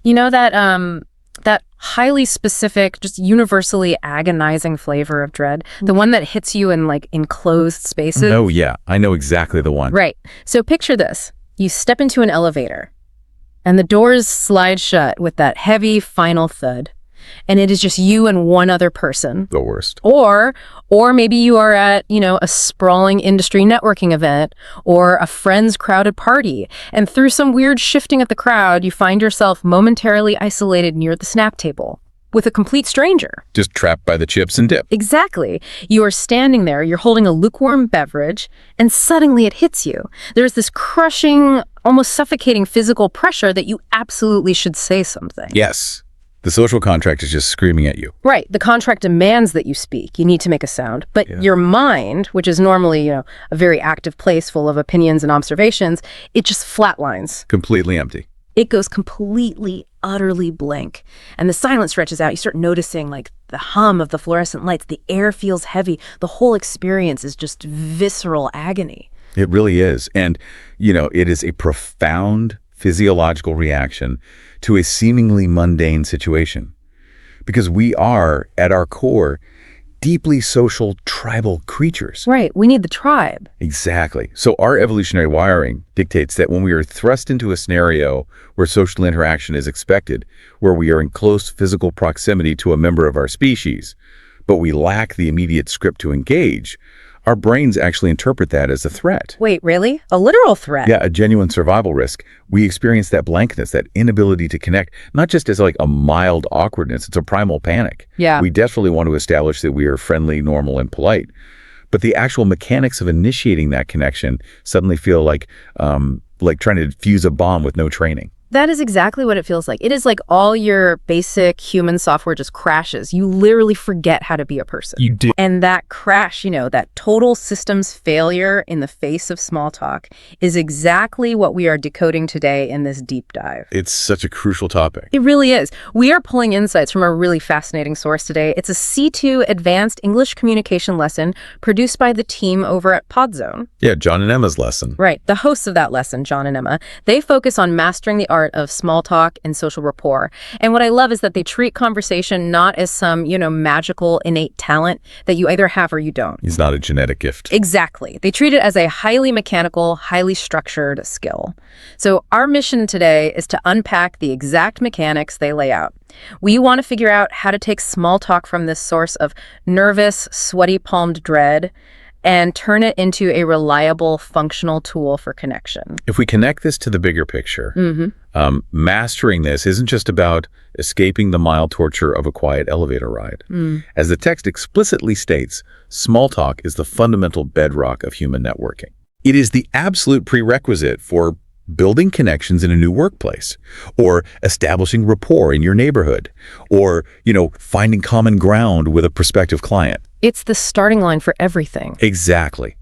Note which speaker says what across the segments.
Speaker 1: You know that highly specific, just universally agonizing flavor of dread, the one that hits you in like enclosed spaces?
Speaker 2: Oh, yeah. I know exactly the one.
Speaker 1: Right. So picture this. You step into an elevator and the doors slide shut with that heavy final thud. And it is just you and one other person.
Speaker 2: The worst.
Speaker 1: Or maybe you are at, a sprawling industry networking event or a friend's crowded party. And through some weird shifting of the crowd, you find yourself momentarily isolated near the snap table with a complete stranger.
Speaker 2: Just trapped by the chips and dip.
Speaker 1: Exactly. You are standing there, you're holding a lukewarm beverage, and suddenly it hits you. There's this crushing, almost suffocating physical pressure that you absolutely should say something.
Speaker 2: Yes. The social contract is just screaming at you.
Speaker 1: Right. The contract demands that you speak. You need to make a sound. But your mind, which is normally, a very active place full of opinions and observations, it just flatlines.
Speaker 2: Completely empty.
Speaker 1: It goes completely, utterly blank. And the silence stretches out. You start noticing like the hum of the fluorescent lights. The air feels heavy. The whole experience is just visceral agony.
Speaker 2: It really is. And, it is a profound physiological reaction to a seemingly mundane situation. Because we are, at our core, deeply social tribal creatures.
Speaker 1: Right. We need the tribe.
Speaker 2: Exactly. So our evolutionary wiring dictates that when we are thrust into a scenario where social interaction is expected, where we are in close physical proximity to a member of our species, but we lack the immediate script to engage, our brains actually interpret that as a threat.
Speaker 1: Wait, really? A literal threat?
Speaker 2: Yeah, a genuine survival risk. We experience that blankness, that inability to connect, not just as like a mild awkwardness, it's a primal panic.
Speaker 1: Yeah.
Speaker 2: We definitely want to establish that we are friendly, normal, and polite. But the actual mechanics of initiating that connection suddenly feel like trying to defuse a bomb with no training.
Speaker 1: That is exactly what it feels like. It is like all your basic human software just crashes. You literally forget how to be a person.
Speaker 2: You do.
Speaker 1: And that crash, that total systems failure in the face of small talk is exactly what we are decoding today in this deep dive.
Speaker 2: It's such a crucial topic.
Speaker 1: It really is. We are pulling insights from a really fascinating source today. It's a C2 advanced English communication lesson produced by the team over at Podzone.
Speaker 2: Yeah, John and Emma's lesson.
Speaker 1: Right. The hosts of that lesson, John and Emma, they focus on mastering the art of small talk and social rapport. And what I love is that they treat conversation not as some, magical innate talent that you either have or you don't.
Speaker 2: It's not a genetic gift.
Speaker 1: Exactly. They treat it as a highly mechanical, highly structured skill. So our mission today is to unpack the exact mechanics they lay out. We want to figure out how to take small talk from this source of nervous, sweaty-palmed dread and turn it into a reliable, functional tool for connection.
Speaker 2: If we connect this to the bigger picture, mastering this isn't just about escaping the mild torture of a quiet elevator ride. As the text explicitly states, small talk is the fundamental bedrock of human networking. It is the absolute prerequisite for building connections in a new workplace, or establishing rapport in your neighborhood, or, finding common ground with a prospective client.
Speaker 1: It's the starting line for everything.
Speaker 2: Exactly.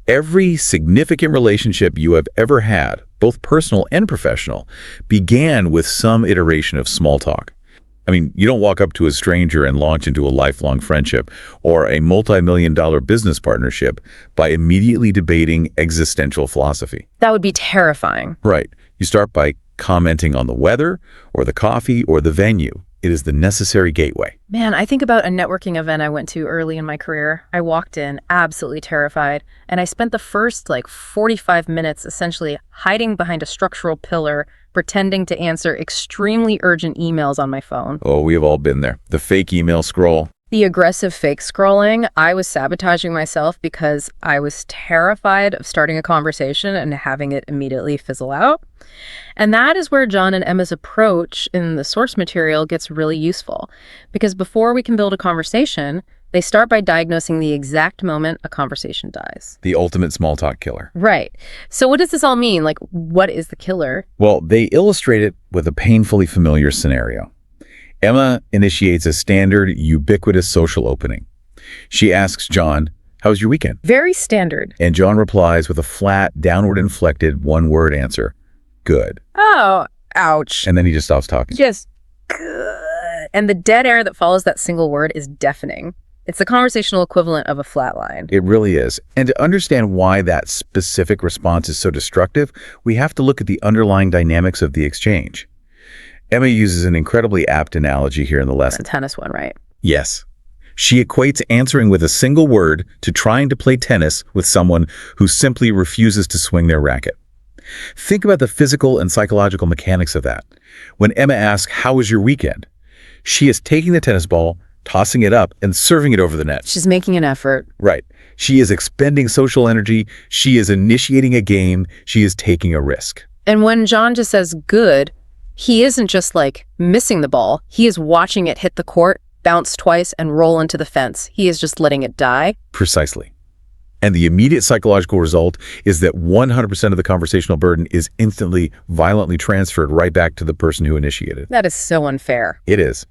Speaker 2: Every significant relationship you have ever had, both personal and professional, began with some iteration of small talk. I mean, you don't walk up to a stranger and launch into a lifelong friendship or a multi-million-dollar business partnership by immediately debating existential philosophy.
Speaker 1: That would be terrifying.
Speaker 2: Right. You start by commenting on the weather or the coffee or the venue. It is the necessary gateway.
Speaker 1: Man, I think about a networking event I went to early in my career. I walked in absolutely terrified, and I spent the first 45 minutes essentially hiding behind a structural pillar, pretending to answer extremely urgent emails on my phone.
Speaker 2: Oh, we have all been there. The fake email scroll.
Speaker 1: The aggressive fake scrolling, I was sabotaging myself because I was terrified of starting a conversation and having it immediately fizzle out. And that is where John and Emma's approach in the source material gets really useful. Because before we can build a conversation, they start by diagnosing the exact moment a conversation dies.
Speaker 2: The ultimate small talk killer.
Speaker 1: Right. So what does this all mean? What is the killer?
Speaker 2: Well, they illustrate it with a painfully familiar scenario. Emma initiates a standard, ubiquitous social opening. She asks John, "How was your weekend?"
Speaker 1: Very standard.
Speaker 2: And John replies with a flat, downward-inflected, one-word answer, "Good."
Speaker 1: Oh, ouch.
Speaker 2: And then he just stops talking.
Speaker 1: Just good. And the dead air that follows that single word is deafening. It's the conversational equivalent of a flat line.
Speaker 2: It really is. And to understand why that specific response is so destructive, we have to look at the underlying dynamics of the exchange. Emma uses an incredibly apt analogy here in the lesson.
Speaker 1: The tennis one, right?
Speaker 2: Yes. She equates answering with a single word to trying to play tennis with someone who simply refuses to swing their racket. Think about the physical and psychological mechanics of that. When Emma asks, "How was your weekend?" she is taking the tennis ball, tossing it up, and serving it over the net.
Speaker 1: She's making an effort.
Speaker 2: Right. She is expending social energy. She is initiating a game. She is taking a risk.
Speaker 1: And when John just says good, he isn't just like missing the ball. He is watching it hit the court, bounce twice, and roll into the fence. He is just letting it die.
Speaker 2: Precisely. And the immediate psychological result is that 100% of the conversational burden is instantly, violently transferred right back to the person who initiated.
Speaker 1: That is so unfair.
Speaker 2: It is.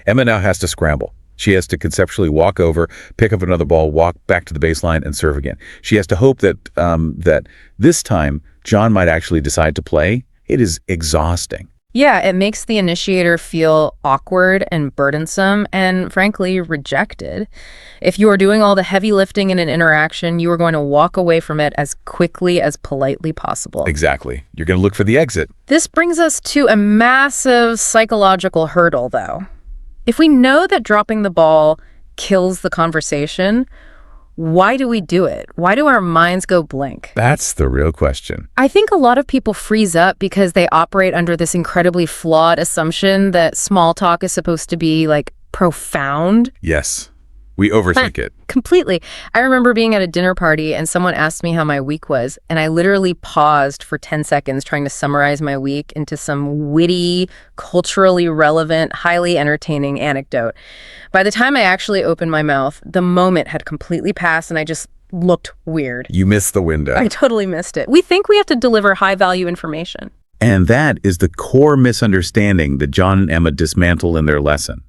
Speaker 2: Emma now has to scramble. She has to conceptually walk over, pick up another ball, walk back to the baseline, and serve again. She has to hope that that this time John might actually decide to play. It is exhausting.
Speaker 1: Yeah, it makes the initiator feel awkward and burdensome and, frankly, rejected. If you are doing all the heavy lifting in an interaction, you are going to walk away from it as quickly as politely possible.
Speaker 2: Exactly. You're going to look for the exit.
Speaker 1: This brings us to a massive psychological hurdle, though. If we know that dropping the ball kills the conversation, why do we do it? Why do our minds go blank?
Speaker 2: That's the real question.
Speaker 1: I think a lot of people freeze up because they operate under this incredibly flawed assumption that small talk is supposed to be, like, profound.
Speaker 2: Yes. We overthink it.
Speaker 1: Completely. I remember being at a dinner party and someone asked me how my week was, and I literally paused for 10 seconds trying to summarize my week into some witty, culturally relevant, highly entertaining anecdote. By the time I actually opened my mouth, the moment had completely passed and I just looked weird.
Speaker 2: You missed the window.
Speaker 1: I totally missed it. We think we have to deliver high-value information.
Speaker 2: And that is the core misunderstanding that John and Emma dismantle in their lesson.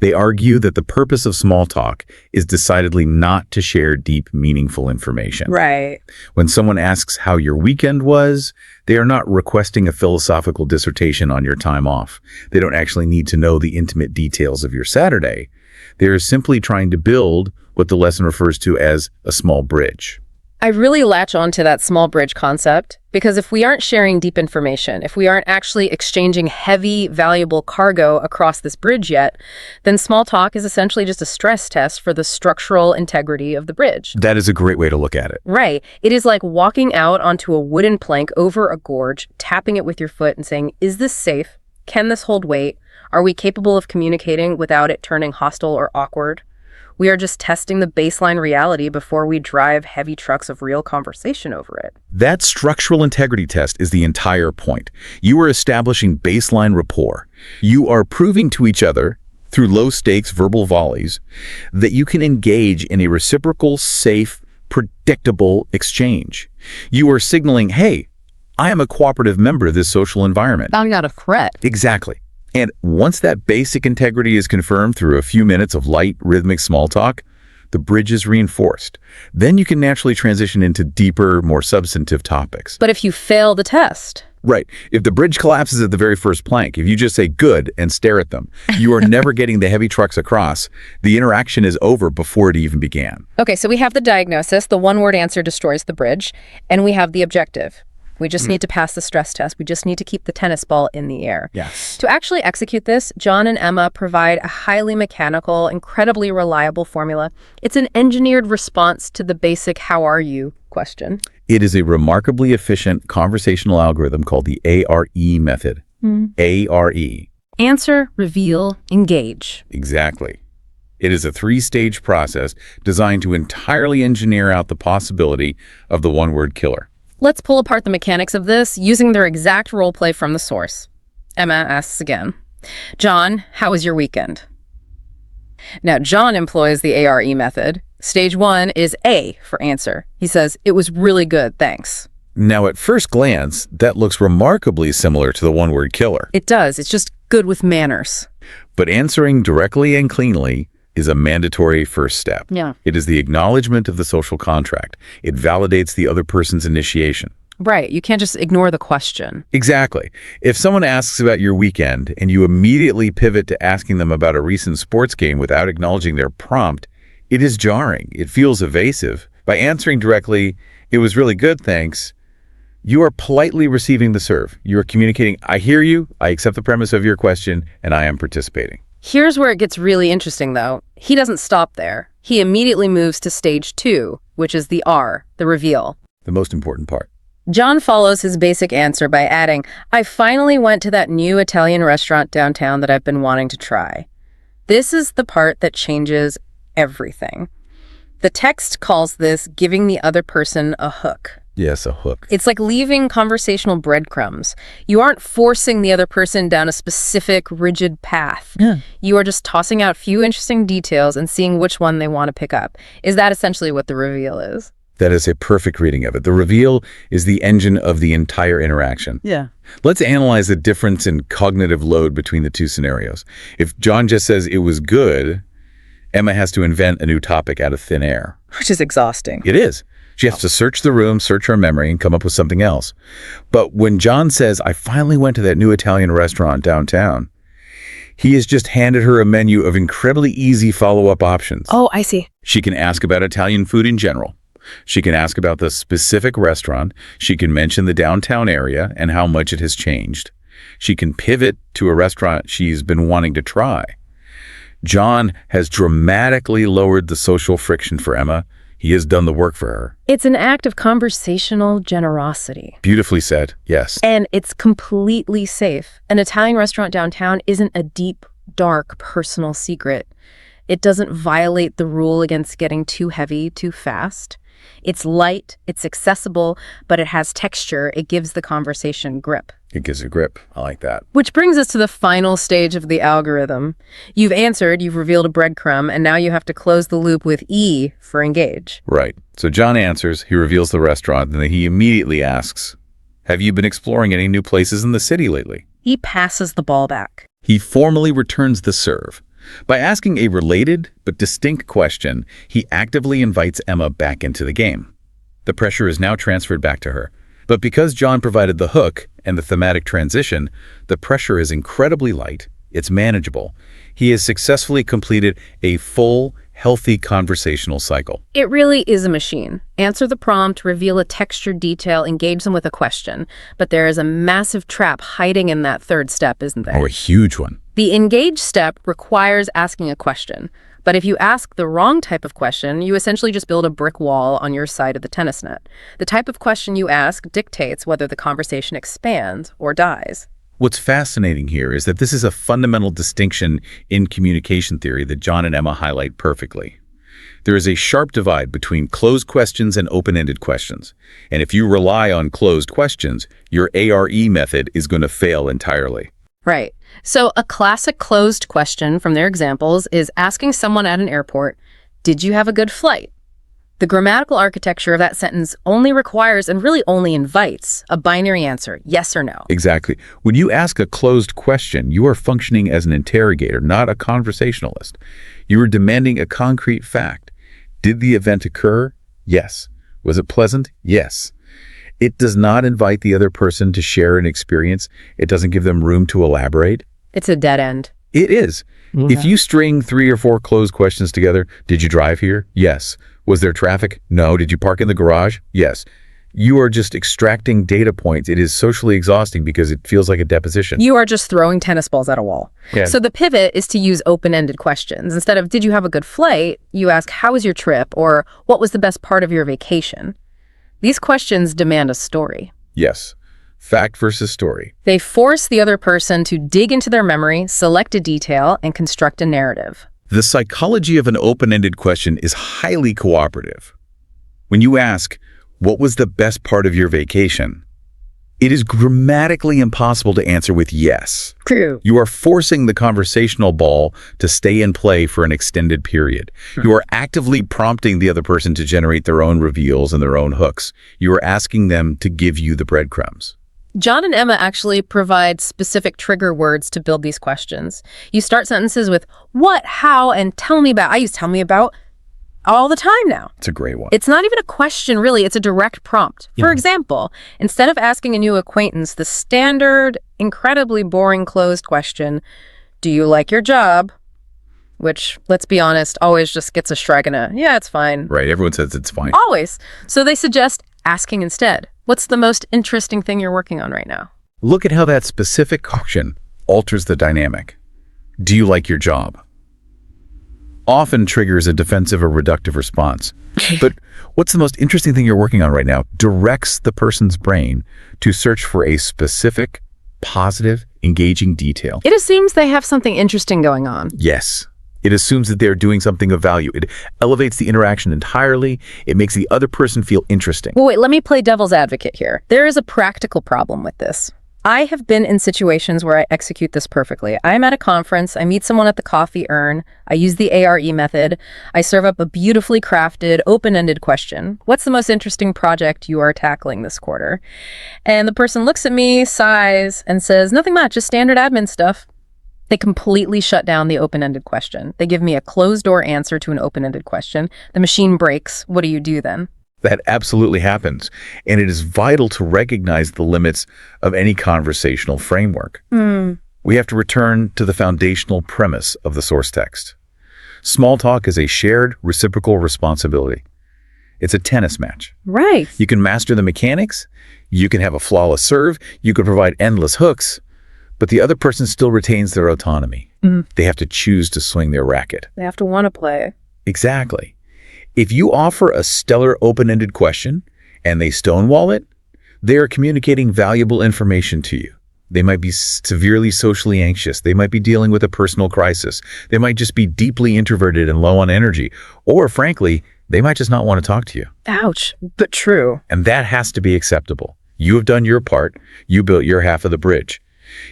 Speaker 2: They argue that the purpose of small talk is decidedly not to share deep, meaningful information.
Speaker 1: Right.
Speaker 2: When someone asks how your weekend was, they are not requesting a philosophical dissertation on your time off. They don't actually need to know the intimate details of your Saturday. They are simply trying to build what the lesson refers to as a small bridge.
Speaker 1: I really latch on to that small bridge concept because if we aren't sharing deep information, if we aren't actually exchanging heavy, valuable cargo across this bridge yet, then small talk is essentially just a stress test for the structural integrity of the bridge.
Speaker 2: That is a great way to look at it.
Speaker 1: Right. It is like walking out onto a wooden plank over a gorge, tapping it with your foot and saying, is this safe? Can this hold weight? Are we capable of communicating without it turning hostile or awkward? We are just testing the baseline reality before we drive heavy trucks of real conversation over it.
Speaker 2: That structural integrity test is the entire point. You are establishing baseline rapport. You are proving to each other, through low-stakes verbal volleys, that you can engage in a reciprocal, safe, predictable exchange. You are signaling, hey, I am a cooperative member of this social environment.
Speaker 1: I'm not a threat.
Speaker 2: Exactly. And once that basic integrity is confirmed through a few minutes of light, rhythmic small talk, the bridge is reinforced. Then you can naturally transition into deeper, more substantive topics.
Speaker 1: But if you fail the test...
Speaker 2: Right. If the bridge collapses at the very first plank, if you just say good and stare at them, you are never getting the heavy trucks across. The interaction is over before it even began.
Speaker 1: Okay, so we have the diagnosis, the one-word answer destroys the bridge, and we have the objective. We just need to pass the stress test. We just need to keep the tennis ball in the air.
Speaker 2: Yes.
Speaker 1: To actually execute this, John and Emma provide a highly mechanical, incredibly reliable formula. It's an engineered response to the basic "how are you?" question.
Speaker 2: It is a remarkably efficient conversational algorithm called the ARE method. ARE.
Speaker 1: Answer, reveal, engage.
Speaker 2: Exactly. It is a 3-stage process designed to entirely engineer out the possibility of the one-word killer.
Speaker 1: Let's pull apart the mechanics of this using their exact role play from the source. Emma asks again, John, how was your weekend? Now, John employs the ARE method. Stage 1 is A for answer. He says, it was really good, thanks.
Speaker 2: Now, at first glance, that looks remarkably similar to the one-word killer.
Speaker 1: It does. It's just good with manners.
Speaker 2: But answering directly and cleanly is a mandatory first step.
Speaker 1: Yeah.
Speaker 2: It is the acknowledgement of the social contract. It validates the other person's initiation.
Speaker 1: Right. You can't just ignore the question.
Speaker 2: Exactly. If someone asks about your weekend and you immediately pivot to asking them about a recent sports game without acknowledging their prompt, it is jarring. It feels evasive. By answering directly, it was really good, thanks, You are politely receiving the serve. You are communicating, I hear you, I accept the premise of your question, and I am participating.
Speaker 1: Here's where it gets really interesting, though. He doesn't stop there. He immediately moves to stage 2, which is the R, the reveal.
Speaker 2: The most important part.
Speaker 1: John follows his basic answer by adding, I finally went to that new Italian restaurant downtown that I've been wanting to try. This is the part that changes everything. The text calls this giving the other person a hook.
Speaker 2: Yes, a hook.
Speaker 1: It's like leaving conversational breadcrumbs. You aren't forcing the other person down a specific, rigid path.
Speaker 2: Yeah.
Speaker 1: You are just tossing out a few interesting details and seeing which one they want to pick up. Is that essentially what the reveal is?
Speaker 2: That is a perfect reading of it. The reveal is the engine of the entire interaction.
Speaker 1: Yeah.
Speaker 2: Let's analyze the difference in cognitive load between the two scenarios. If John just says it was good, Emma has to invent a new topic out of thin air.
Speaker 1: Which is exhausting.
Speaker 2: It is. She has to search the room, search her memory, and come up with something else. But when John says, I finally went to that new Italian restaurant downtown, he has just handed her a menu of incredibly easy follow-up options.
Speaker 1: Oh, I see.
Speaker 2: She can ask about Italian food in general. She can ask about the specific restaurant. She can mention the downtown area and how much it has changed. She can pivot to a restaurant she's been wanting to try. John has dramatically lowered the social friction for Emma. He has done the work for her.
Speaker 1: It's an act of conversational generosity.
Speaker 2: Beautifully said, yes.
Speaker 1: And it's completely safe. An Italian restaurant downtown isn't a deep, dark, personal secret. It doesn't violate the rule against getting too heavy too fast. It's light, it's accessible, but it has texture. It gives the conversation grip.
Speaker 2: It gives a grip. I like that.
Speaker 1: Which brings us to the final stage of the algorithm. You've answered, you've revealed a breadcrumb, and now you have to close the loop with E for engage.
Speaker 2: Right. So John answers, he reveals the restaurant, and then he immediately asks, have you been exploring any new places in the city lately?
Speaker 1: He passes the ball back.
Speaker 2: He formally returns the serve. By asking a related but distinct question, he actively invites Emma back into the game. The pressure is now transferred back to her. But because John provided the hook and the thematic transition, the pressure is incredibly light, it's manageable. He has successfully completed a full, healthy conversational cycle.
Speaker 1: It really is a machine. Answer the prompt, reveal a textured detail, engage them with a question. But there is a massive trap hiding in that third step, isn't there?
Speaker 2: Oh, a huge one.
Speaker 1: The engage step requires asking a question. But if you ask the wrong type of question, you essentially just build a brick wall on your side of the tennis net. The type of question you ask dictates whether the conversation expands or dies.
Speaker 2: What's fascinating here is that this is a fundamental distinction in communication theory that John and Emma highlight perfectly. There is a sharp divide between closed questions and open-ended questions. And if you rely on closed questions, your ARE method is going to fail entirely.
Speaker 1: Right. So a classic closed question from their examples is asking someone at an airport, did you have a good flight? The grammatical architecture of that sentence only requires and really only invites a binary answer, yes or no.
Speaker 2: Exactly. When you ask a closed question, you are functioning as an interrogator, not a conversationalist. You are demanding a concrete fact. Did the event occur? Yes. Was it pleasant? Yes. It does not invite the other person to share an experience. It doesn't give them room to elaborate.
Speaker 1: It's a dead end.
Speaker 2: It is.
Speaker 1: Okay.
Speaker 2: If you string 3 or 4 closed questions together, did you drive here? Yes. Was there traffic? No. Did you park in the garage? Yes. You are just extracting data points. It is socially exhausting because it feels like a deposition.
Speaker 1: You are just throwing tennis balls at a wall.
Speaker 2: Yeah.
Speaker 1: So the pivot is to use open-ended questions. Instead of, did you have a good flight? You ask, how was your trip? Or what was the best part of your vacation? These questions demand a story.
Speaker 2: Yes. Fact versus story.
Speaker 1: They force the other person to dig into their memory, select a detail, and construct a narrative.
Speaker 2: The psychology of an open-ended question is highly cooperative. When you ask, what was the best part of your vacation? It is grammatically impossible to answer with yes.
Speaker 1: True.
Speaker 2: You are forcing the conversational ball to stay in play for an extended period. You are actively prompting the other person to generate their own reveals and their own hooks. You are asking them to give you the breadcrumbs.
Speaker 1: John and Emma actually provide specific trigger words to build these questions. You start sentences with what, how, and tell me about. I use tell me about all the time now.
Speaker 2: It's a great one.
Speaker 1: It's not even a question, really. It's a direct prompt. For example, instead of asking a new acquaintance the standard, incredibly boring closed question, do you like your job? Which, let's be honest, always just gets a shrug and a, yeah, it's fine.
Speaker 2: Right. Everyone says it's fine.
Speaker 1: Always. So they suggest asking instead, What's the most interesting thing you're working on right now?
Speaker 2: Look at how that specific question alters the dynamic. Do you like your job? Often triggers a defensive or reductive response. But what's the most interesting thing you're working on right now directs the person's brain to search for a specific, positive, engaging detail.
Speaker 1: It assumes they have something interesting going on.
Speaker 2: Yes. It assumes that they're doing something of value. It elevates the interaction entirely. It makes the other person feel interesting.
Speaker 1: Well, wait, let me play devil's advocate here. There is a practical problem with this. I have been in situations where I execute this perfectly. I'm at a conference, I meet someone at the coffee urn, I use the ARE method, I serve up a beautifully crafted, open-ended question. What's the most interesting project you are tackling this quarter? And the person looks at me, sighs, and says, nothing much, just standard admin stuff. They completely shut down the open-ended question. They give me a closed-door answer to an open-ended question. The machine breaks. What do you do then?
Speaker 2: That absolutely happens, and it is vital to recognize the limits of any conversational framework. We have to return to the foundational premise of the source text. Small talk is a shared reciprocal responsibility. It's a tennis match.
Speaker 1: Right.
Speaker 2: You can master the mechanics, you can have a flawless serve, you can provide endless hooks, but the other person still retains their autonomy. They have to choose to swing their racket.
Speaker 1: They have to want to play.
Speaker 2: Exactly. If you offer a stellar open-ended question and they stonewall it, they are communicating valuable information to you. They might be severely socially anxious. They might be dealing with a personal crisis. They might just be deeply introverted and low on energy. Or frankly, they might just not want to talk to you.
Speaker 1: Ouch, but true.
Speaker 2: And that has to be acceptable. You have done your part. You built your half of the bridge.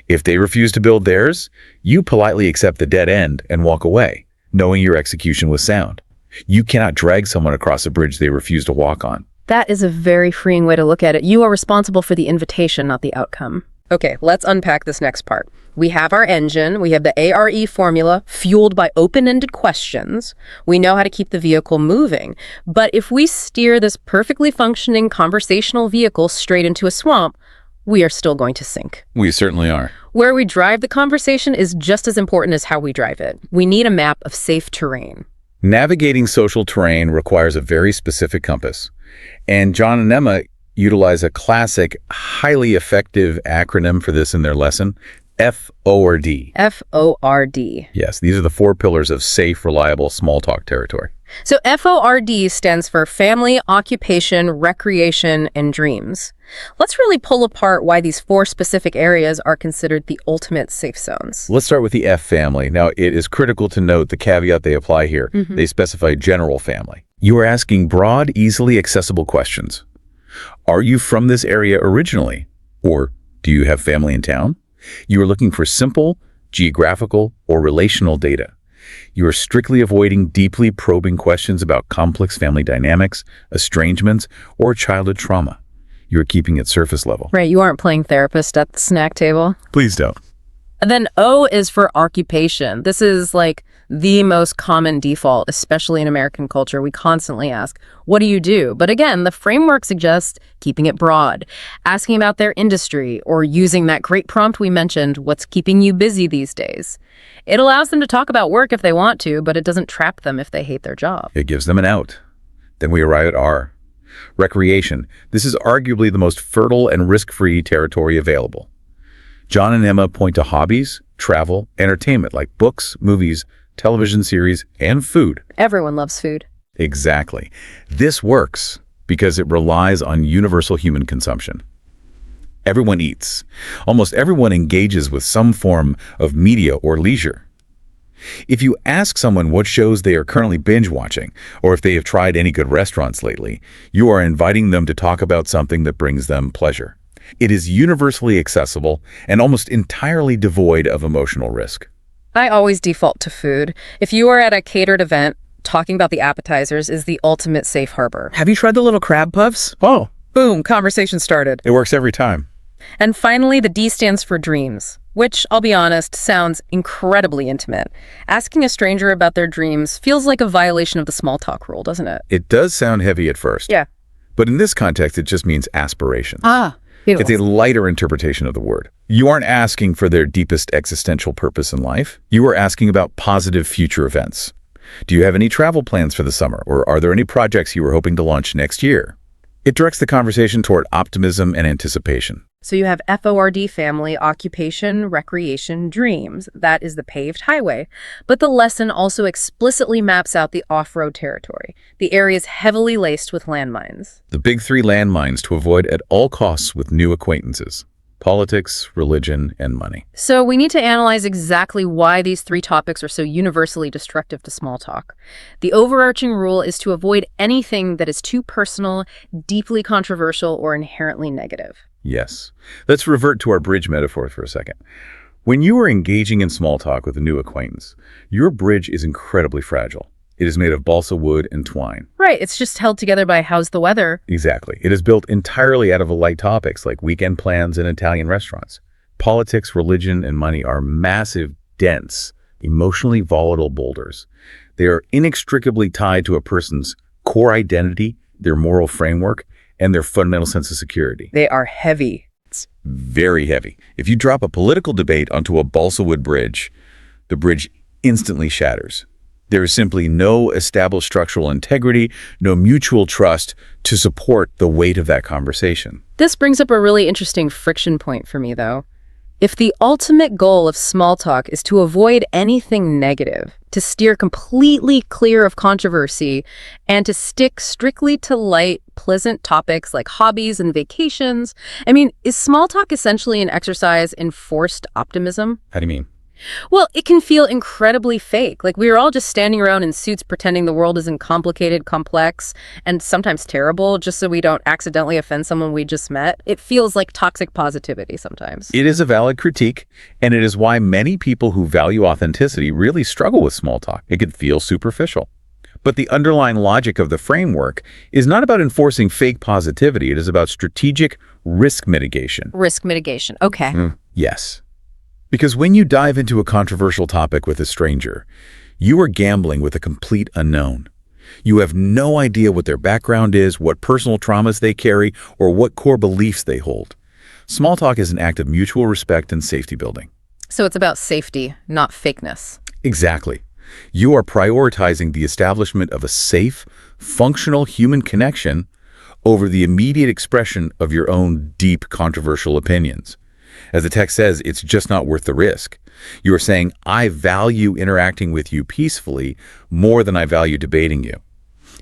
Speaker 2: If they refuse to build theirs, you politely accept the dead end and walk away, knowing your execution was sound. You cannot drag someone across a bridge they refuse to walk on.
Speaker 1: That is a very freeing way to look at it. You are responsible for the invitation, not the outcome. Okay, let's unpack this next part. We have our engine, we have the ARE formula fueled by open-ended questions. We know how to keep the vehicle moving. But if we steer this perfectly functioning conversational vehicle straight into a swamp, we are still going to sink.
Speaker 2: We certainly are.
Speaker 1: Where we drive the conversation is just as important as how we drive it. We need a map of safe terrain.
Speaker 2: Navigating social terrain requires a very specific compass. And John and Emma utilize a classic, highly effective acronym for this in their lesson, FORD.
Speaker 1: FORD.
Speaker 2: Yes, these are the 4 pillars of safe, reliable, small talk territory.
Speaker 1: So FORD stands for family, occupation, recreation, and dreams. Let's really pull apart why these 4 specific areas are considered the ultimate safe zones.
Speaker 2: Let's start with the F family. Now, it is critical to note the caveat they apply here. They specify general family. You are asking broad, easily accessible questions. Are you from this area originally? Or do you have family in town? You are looking for simple, geographical, or relational data. You are strictly avoiding deeply probing questions about complex family dynamics, estrangements, or childhood trauma. You are keeping it surface level.
Speaker 1: Right, you aren't playing therapist at the snack table.
Speaker 2: Please don't.
Speaker 1: And then O is for occupation. This is like the most common default, especially in American culture. We constantly ask, what do you do? But again, the framework suggests keeping it broad, asking about their industry, or using that great prompt we mentioned, what's keeping you busy these days? It allows them to talk about work if they want to, but it doesn't trap them if they hate their job.
Speaker 2: It gives them an out. Then we arrive at R. Recreation. This is arguably the most fertile and risk-free territory available. John and Emma point to hobbies, travel, entertainment like books, movies, television series, and food.
Speaker 1: Everyone loves food.
Speaker 2: Exactly. This works because it relies on universal human consumption. Everyone eats. Almost everyone engages with some form of media or leisure. If you ask someone what shows they are currently binge watching, or if they have tried any good restaurants lately, you are inviting them to talk about something that brings them pleasure. It is universally accessible and almost entirely devoid of emotional risk.
Speaker 1: I always default to food. If you are at a catered event, talking about the appetizers is the ultimate safe harbor.
Speaker 3: Have you tried the little crab puffs?
Speaker 2: Oh,
Speaker 3: Boom, conversation started.
Speaker 2: it works every time.
Speaker 1: And finally, the D stands for dreams, which, I'll be honest, sounds incredibly intimate. Asking a stranger about their dreams feels like a violation of the small talk rule, doesn't it?
Speaker 2: It does sound heavy at first.
Speaker 1: Yeah.
Speaker 2: But in this context, it just means aspirations.
Speaker 1: Beautiful.
Speaker 2: It's a lighter interpretation of the word. You aren't asking for their deepest existential purpose in life. You are asking about positive future events. Do you have any travel plans for the summer, or are there any projects you were hoping to launch next year? It directs the conversation toward optimism and anticipation.
Speaker 1: So you have FORD, family, occupation, recreation, dreams. That is the paved highway. But the lesson also explicitly maps out the off-road territory. The area is heavily laced with landmines.
Speaker 2: The big three landmines to avoid at all costs with new acquaintances: politics, religion, and money.
Speaker 1: So we need to analyze exactly why these three topics are so universally destructive to small talk. The overarching rule is to avoid anything that is too personal, deeply controversial, or inherently negative.
Speaker 2: Yes. Let's revert to our bridge metaphor for a second. When you are engaging in small talk with a new acquaintance, your bridge is incredibly fragile. It is made of balsa wood and twine.
Speaker 1: Right, it's just held together by how's the weather.
Speaker 2: Exactly. It is built entirely out of light topics like weekend plans and Italian restaurants. Politics, religion, and money are massive, dense, emotionally volatile boulders. They are inextricably tied to a person's core identity, their moral framework, and their fundamental sense of security.
Speaker 1: They are heavy.
Speaker 2: It's very heavy. If you drop a political debate onto a balsa wood bridge, the bridge instantly shatters. There is simply no established structural integrity, no mutual trust to support the weight of that conversation.
Speaker 1: This brings up a really interesting friction point for me, though. If the ultimate goal of small talk is to avoid anything negative, to steer completely clear of controversy, and to stick strictly to light, pleasant topics like hobbies and vacations, is small talk essentially an exercise in forced optimism?
Speaker 2: How do you mean?
Speaker 1: Well, it can feel incredibly fake. Like we're all just standing around in suits pretending the world isn't complicated, complex, and sometimes terrible just so we don't accidentally offend someone we just met. It feels like toxic positivity sometimes.
Speaker 2: It is a valid critique, and it is why many people who value authenticity really struggle with small talk. It can feel superficial. But the underlying logic of the framework is not about enforcing fake positivity. It is about strategic risk mitigation.
Speaker 1: Risk mitigation. Okay.
Speaker 2: Yes. Because when you dive into a controversial topic with a stranger, you are gambling with a complete unknown. You have no idea what their background is, what personal traumas they carry, or what core beliefs they hold. Small talk is an act of mutual respect and safety building.
Speaker 1: So it's about safety, not fakeness.
Speaker 2: Exactly. You are prioritizing the establishment of a safe, functional human connection over the immediate expression of your own deep, controversial opinions. As the text says, it's just not worth the risk. You are saying, I value interacting with you peacefully more than I value debating you.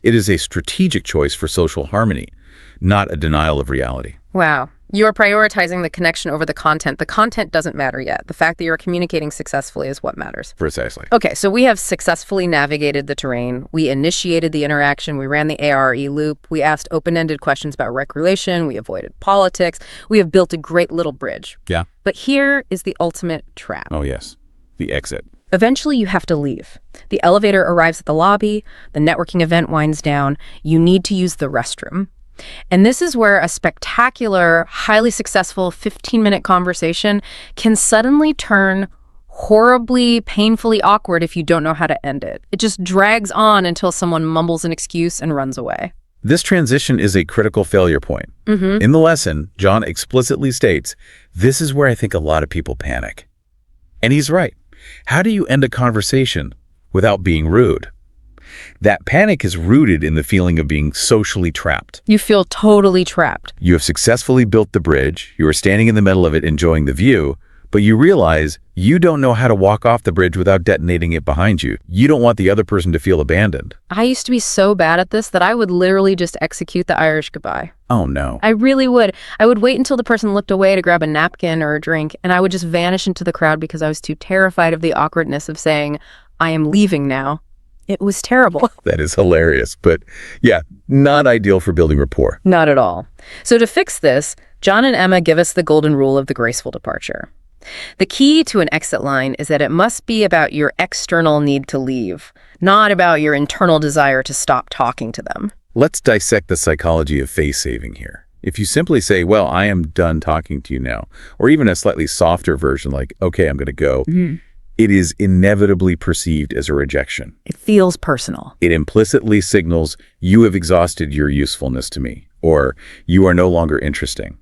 Speaker 2: It is a strategic choice for social harmony, not a denial of reality.
Speaker 1: Wow. You are prioritizing the connection over the content. The content doesn't matter yet. The fact that you're communicating successfully is what matters.
Speaker 2: Precisely.
Speaker 1: Okay, so we have successfully navigated the terrain. We initiated the interaction. We ran the ARE loop. We asked open-ended questions about recreation. We avoided politics. We have built a great little bridge.
Speaker 2: Yeah.
Speaker 1: But here is the ultimate trap.
Speaker 2: Oh, yes. The exit.
Speaker 1: Eventually, you have to leave. The elevator arrives at the lobby. The networking event winds down. You need to use the restroom. And this is where a spectacular, highly successful 15-minute conversation can suddenly turn horribly, painfully awkward if you don't know how to end it. It just drags on until someone mumbles an excuse and runs away.
Speaker 2: This transition is a critical failure point. In the lesson, John explicitly states, this is where I think a lot of people panic. And he's right. How do you end a conversation without being rude? That panic is rooted in the feeling of being socially trapped.
Speaker 1: You feel totally trapped.
Speaker 2: You have successfully built the bridge, you are standing in the middle of it enjoying the view, but you realize you don't know how to walk off the bridge without detonating it behind you. You don't want the other person to feel abandoned.
Speaker 1: I used to be so bad at this that I would literally just execute the Irish goodbye.
Speaker 2: Oh no.
Speaker 1: I really would. I would wait until the person looked away to grab a napkin or a drink, and I would just vanish into the crowd because I was too terrified of the awkwardness of saying, I am leaving now. It was terrible.
Speaker 2: That is hilarious, but yeah, not ideal for building rapport.
Speaker 1: Not at all. So to fix this, John and Emma give us the golden rule of the graceful departure. The key to an exit line is that it must be about your external need to leave, not about your internal desire to stop talking to them.
Speaker 2: Let's dissect the psychology of face saving here. If you simply say, well, I am done talking to you now, or even a slightly softer version like, okay, I'm going to go, it is inevitably perceived as a rejection.
Speaker 1: It feels personal.
Speaker 2: It implicitly signals you have exhausted your usefulness to me, or you are no longer interesting.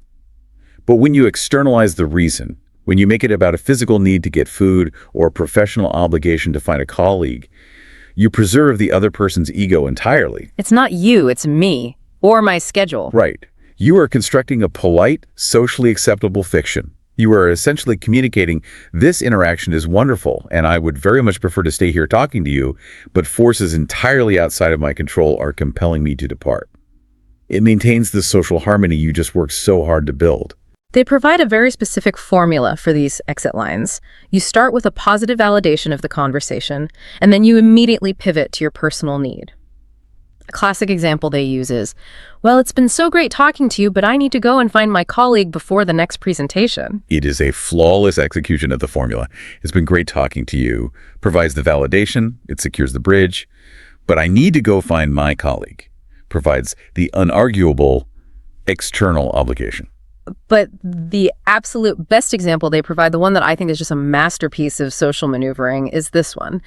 Speaker 2: But when you externalize the reason, when you make it about a physical need to get food or a professional obligation to find a colleague, you preserve the other person's ego entirely.
Speaker 1: It's not you, it's me. Or my schedule.
Speaker 2: Right. You are constructing a polite, socially acceptable fiction. You are essentially communicating, this interaction is wonderful, and I would very much prefer to stay here talking to you, but forces entirely outside of my control are compelling me to depart. It maintains the social harmony you just worked so hard to build.
Speaker 1: They provide a very specific formula for these exit lines. You start with a positive validation of the conversation, and then you immediately pivot to your personal need. A classic example they use is, well, it's been so great talking to you, but I need to go and find my colleague before the next presentation.
Speaker 2: It is a flawless execution of the formula. It's been great talking to you, provides the validation, it secures the bridge, but I need to go find my colleague, provides the unarguable external obligation.
Speaker 1: But the absolute best example they provide, the one that I think is just a masterpiece of social maneuvering, is this one.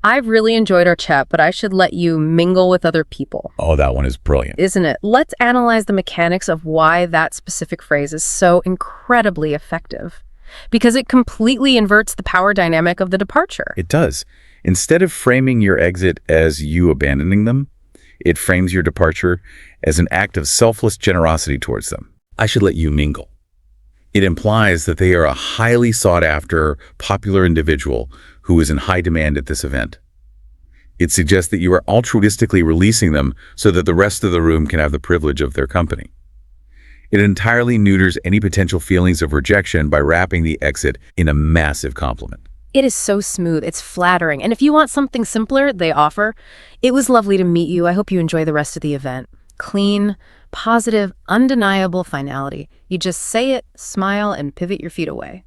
Speaker 1: I've really enjoyed our chat, but I should let you mingle with other people.
Speaker 2: Oh, that one is brilliant.
Speaker 1: Isn't it? Let's analyze the mechanics of why that specific phrase is so incredibly effective. Because it completely inverts the power dynamic of the departure.
Speaker 2: It does. Instead of framing your exit as you abandoning them, it frames your departure as an act of selfless generosity towards them. I should let you mingle. It implies that they are a highly sought-after, popular individual who is in high demand at this event. It suggests that you are altruistically releasing them so that the rest of the room can have the privilege of their company. It entirely neuters any potential feelings of rejection by wrapping the exit in a massive compliment.
Speaker 1: It is so smooth, it's flattering, and if you want something simpler, they offer, "It was lovely to meet you, I hope you enjoy the rest of the event." Clean, positive, undeniable finality. You just say it, smile, and pivot your feet away.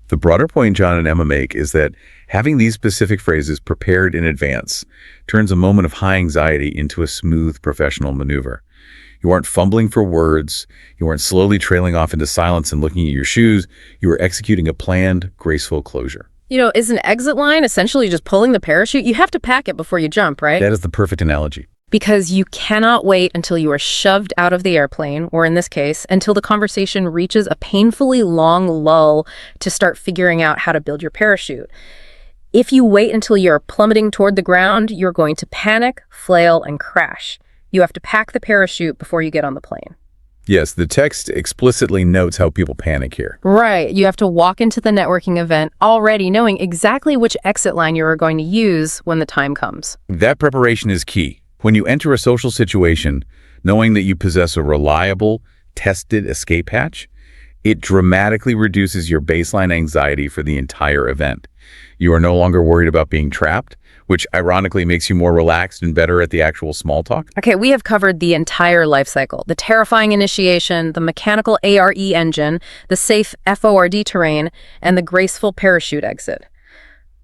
Speaker 2: The broader point John and Emma make is that having these specific phrases prepared in advance turns a moment of high anxiety into a smooth professional maneuver. You aren't fumbling for words, you aren't slowly trailing off into silence and looking at your shoes, you are executing a planned, graceful closure.
Speaker 1: Is an exit line essentially just pulling the parachute? You have to pack it before you jump, right?
Speaker 2: That is the perfect analogy.
Speaker 1: Because you cannot wait until you are shoved out of the airplane, or in this case, until the conversation reaches a painfully long lull to start figuring out how to build your parachute. If you wait until you're plummeting toward the ground, you're going to panic, flail, and crash. You have to pack the parachute before you get on the plane.
Speaker 2: Yes, the text explicitly notes how people panic here.
Speaker 1: Right. You have to walk into the networking event already knowing exactly which exit line you are going to use when the time comes.
Speaker 2: That preparation is key. When you enter a social situation, knowing that you possess a reliable, tested escape hatch, it dramatically reduces your baseline anxiety for the entire event. You are no longer worried about being trapped, which ironically makes you more relaxed and better at the actual small talk.
Speaker 1: Okay, we have covered the entire life cycle, the terrifying initiation, the mechanical ARE engine, the safe FORD terrain, and the graceful parachute exit.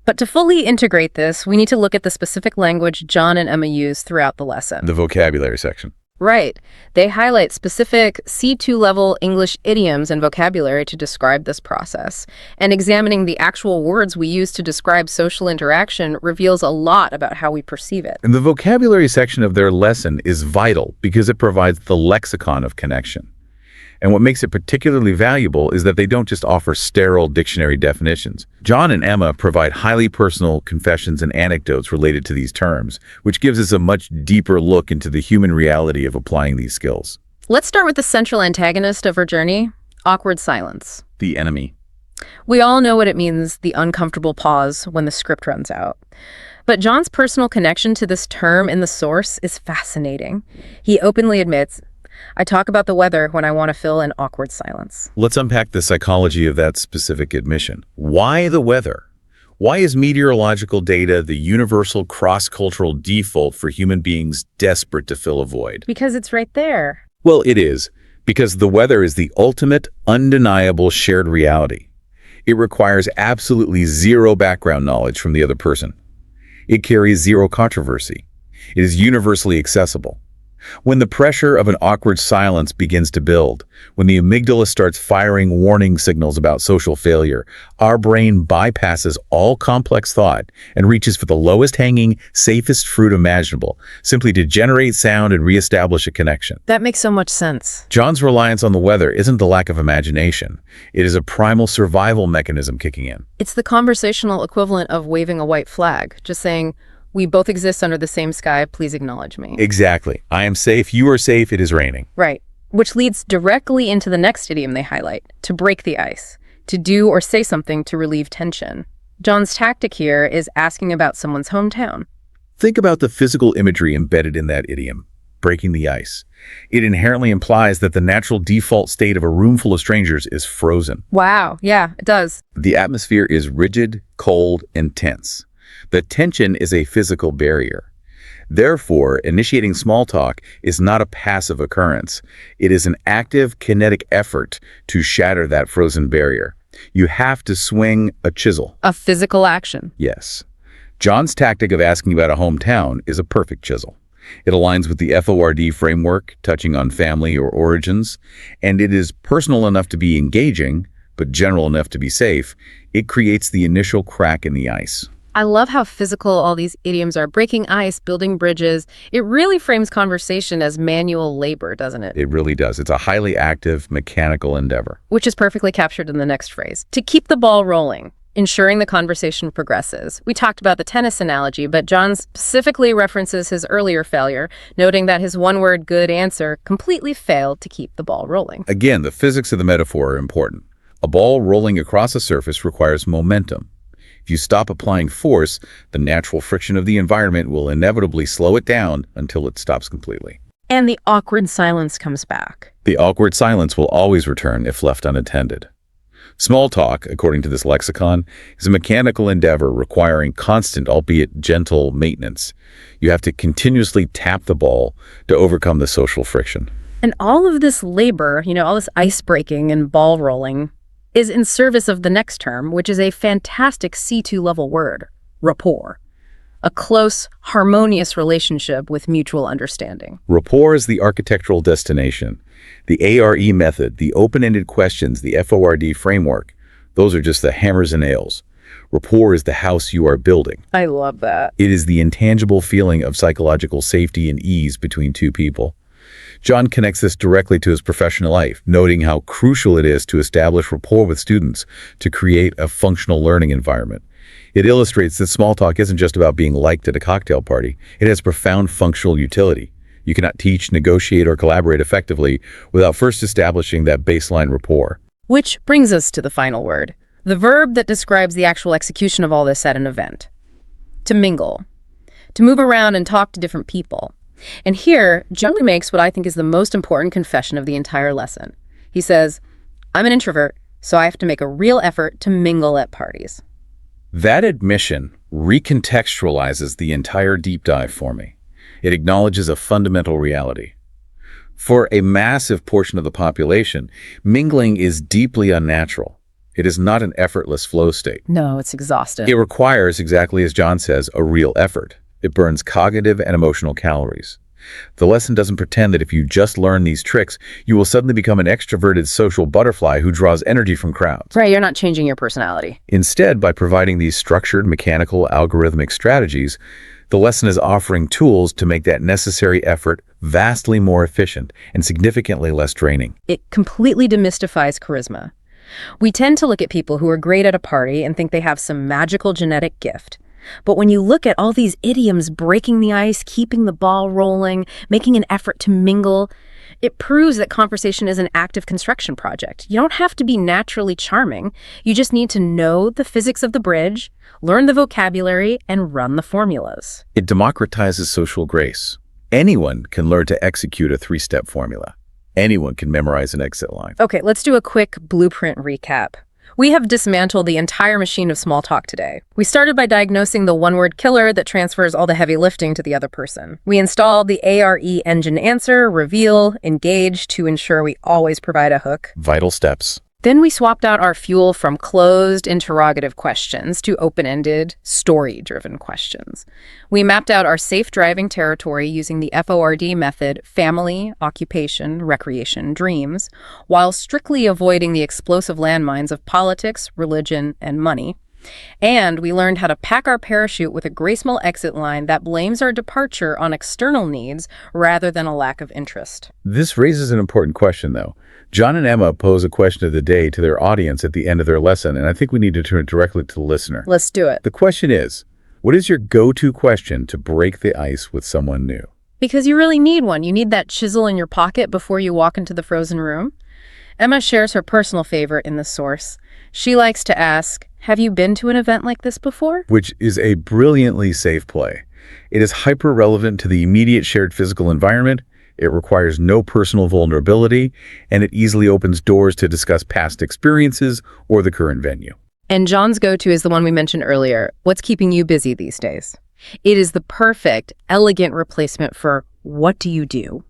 Speaker 1: But to fully integrate this, we need to look at the specific language John and Emma use throughout the lesson.
Speaker 2: The vocabulary section.
Speaker 1: Right. They highlight specific C2 level English idioms and vocabulary to describe this process. And examining the actual words we use to describe social interaction reveals a lot about how we perceive it.
Speaker 2: And the vocabulary section of their lesson is vital because it provides the lexicon of connection. And what makes it particularly valuable is that they don't just offer sterile dictionary definitions. John and Emma provide highly personal confessions and anecdotes related to these terms, which gives us a much deeper look into the human reality of applying these skills.
Speaker 1: Let's start with the central antagonist of our journey, awkward silence.
Speaker 2: The enemy.
Speaker 1: We all know what it means, the uncomfortable pause when the script runs out. But John's personal connection to this term in the source is fascinating. He openly admits, "I talk about the weather when I want to fill an awkward silence."
Speaker 2: Let's unpack the psychology of that specific admission. Why the weather? Why is meteorological data the universal cross-cultural default for human beings desperate to fill a void?
Speaker 1: Because it's right there.
Speaker 2: Well, it is, because the weather is the ultimate, undeniable shared reality. It requires absolutely zero background knowledge from the other person. It carries zero controversy. It is universally accessible. When the pressure of an awkward silence begins to build, when the amygdala starts firing warning signals about social failure, our brain bypasses all complex thought and reaches for the lowest hanging, safest fruit imaginable, simply to generate sound and reestablish a connection.
Speaker 1: That makes so much sense.
Speaker 2: John's reliance on the weather isn't the lack of imagination. It is a primal survival mechanism kicking in.
Speaker 1: It's the conversational equivalent of waving a white flag, just saying, We both exist under the same sky. Please acknowledge me.
Speaker 2: Exactly. I am safe. You are safe. It is raining.
Speaker 1: Right. Which leads directly into the next idiom they highlight, to break the ice, to do or say something to relieve tension. John's tactic here is asking about someone's hometown.
Speaker 2: Think about the physical imagery embedded in that idiom, breaking the ice. It inherently implies that the natural default state of a room full of strangers is frozen.
Speaker 1: Wow, yeah, it does.
Speaker 2: The atmosphere is rigid, cold, and tense. The tension is a physical barrier. Therefore, initiating small talk is not a passive occurrence. It is an active, kinetic effort to shatter that frozen barrier. You have to swing a chisel.
Speaker 1: A physical action.
Speaker 2: Yes. John's tactic of asking about a hometown is a perfect chisel. It aligns with the FORD framework, touching on family or origins, and it is personal enough to be engaging, but general enough to be safe. It creates the initial crack in the ice.
Speaker 1: I love how physical all these idioms are. Breaking ice, building bridges. It really frames conversation as manual labor, doesn't it?
Speaker 2: It really does. It's a highly active, mechanical endeavor.
Speaker 1: Which is perfectly captured in the next phrase. To keep the ball rolling, ensuring the conversation progresses. We talked about the tennis analogy, but John specifically references his earlier failure, noting that his one-word good answer completely failed to keep the ball rolling.
Speaker 2: Again, the physics of the metaphor are important. A ball rolling across a surface requires momentum. If you stop applying force, the natural friction of the environment will inevitably slow it down until it stops completely.
Speaker 1: And the awkward silence comes back.
Speaker 2: The awkward silence will always return if left unattended. Small talk, according to this lexicon, is a mechanical endeavor requiring constant, albeit gentle, maintenance. You have to continuously tap the ball to overcome the social friction.
Speaker 1: And all of this labor, all this ice breaking and ball rolling, is in service of the next term, which is a fantastic C2 level word, rapport. A close, harmonious relationship with mutual understanding.
Speaker 2: Rapport is the architectural destination. The ARE method, the open-ended questions, the FORD framework, those are just the hammers and nails. Rapport is the house you are building.
Speaker 1: I love that.
Speaker 2: It is the intangible feeling of psychological safety and ease between two people. John connects this directly to his professional life, noting how crucial it is to establish rapport with students to create a functional learning environment. It illustrates that small talk isn't just about being liked at a cocktail party. It has profound functional utility. You cannot teach, negotiate, or collaborate effectively without first establishing that baseline rapport.
Speaker 1: Which brings us to the final word, the verb that describes the actual execution of all this at an event. To mingle. To move around and talk to different people. And here, John makes what I think is the most important confession of the entire lesson. He says, I'm an introvert, so I have to make a real effort to mingle at parties.
Speaker 2: That admission recontextualizes the entire deep dive for me. It acknowledges a fundamental reality. For a massive portion of the population, mingling is deeply unnatural. It is not an effortless flow state.
Speaker 1: No, it's exhausting.
Speaker 2: It requires, exactly as John says, a real effort. It burns cognitive and emotional calories. The lesson doesn't pretend that if you just learn these tricks, you will suddenly become an extroverted social butterfly who draws energy from crowds.
Speaker 1: Right, you're not changing your personality.
Speaker 2: Instead, by providing these structured, mechanical, algorithmic strategies, the lesson is offering tools to make that necessary effort vastly more efficient and significantly less draining.
Speaker 1: It completely demystifies charisma. We tend to look at people who are great at a party and think they have some magical genetic gift. But when you look at all these idioms, breaking the ice, keeping the ball rolling, making an effort to mingle, it proves that conversation is an active construction project. You don't have to be naturally charming. You just need to know the physics of the bridge, learn the vocabulary, and run the formulas.
Speaker 2: It democratizes social grace. Anyone can learn to execute a three-step formula. Anyone can memorize an exit line.
Speaker 1: Okay, let's do a quick blueprint recap. We have dismantled the entire machine of small talk today. We started by diagnosing the one-word killer that transfers all the heavy lifting to the other person. We installed the ARE engine answer, reveal, engage to ensure we always provide a hook.
Speaker 2: Vital steps.
Speaker 1: Then we swapped out our fuel from closed interrogative questions to open-ended, story-driven questions. We mapped out our safe driving territory using the FORD method, family, occupation, recreation, dreams, while strictly avoiding the explosive landmines of politics, religion, and money. And we learned how to pack our parachute with a graceful exit line that blames our departure on external needs rather than a lack of interest.
Speaker 2: This raises an important question, though. John and Emma pose a question of the day to their audience at the end of their lesson, and I think we need to turn it directly to the listener.
Speaker 1: Let's do it.
Speaker 2: The question is, What is your go-to question to break the ice with someone new?
Speaker 1: Because you really need one. You need that chisel in your pocket before you walk into the frozen room. Emma shares her personal favorite in this source. She likes to ask, have you been to an event like this before?
Speaker 2: Which is a brilliantly safe play. It is hyper-relevant to the immediate shared physical environment. It requires no personal vulnerability, and it easily opens doors to discuss past experiences or the current venue.
Speaker 1: And John's go-to is the one we mentioned earlier. What's keeping you busy these days? It is the perfect, elegant replacement for what do you do?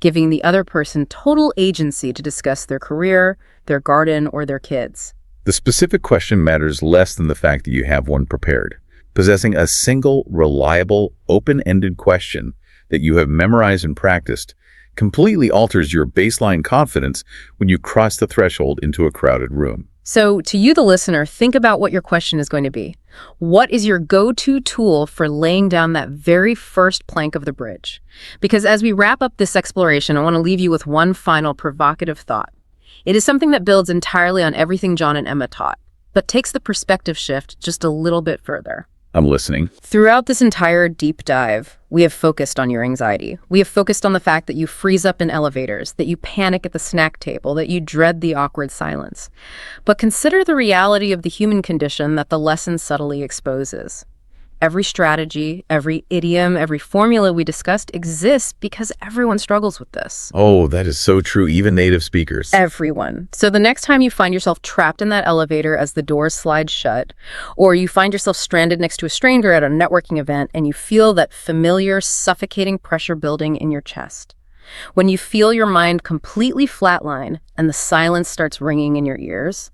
Speaker 1: Giving the other person total agency to discuss their career, their garden, or their kids.
Speaker 2: The specific question matters less than the fact that you have one prepared. Possessing a single, reliable, open-ended question that you have memorized and practiced completely alters your baseline confidence when you cross the threshold into a crowded room.
Speaker 1: So, to you, the listener, think about what your question is going to be. What is your go-to tool for laying down that very first plank of the bridge? Because as we wrap up this exploration, I want to leave you with one final provocative thought. It is something that builds entirely on everything John and Emma taught, but takes the perspective shift just a little bit further.
Speaker 2: I'm listening.
Speaker 1: Throughout this entire deep dive, we have focused on your anxiety. We have focused on the fact that you freeze up in elevators, that you panic at the snack table, that you dread the awkward silence. But consider the reality of the human condition that the lesson subtly exposes. Every strategy, every idiom, every formula we discussed exists because everyone struggles with this.
Speaker 2: Oh, that is so true, even native speakers.
Speaker 1: Everyone. So the next time you find yourself trapped in that elevator as the doors slide shut, or you find yourself stranded next to a stranger at a networking event and you feel that familiar, suffocating pressure building in your chest, when you feel your mind completely flatline and the silence starts ringing in your ears,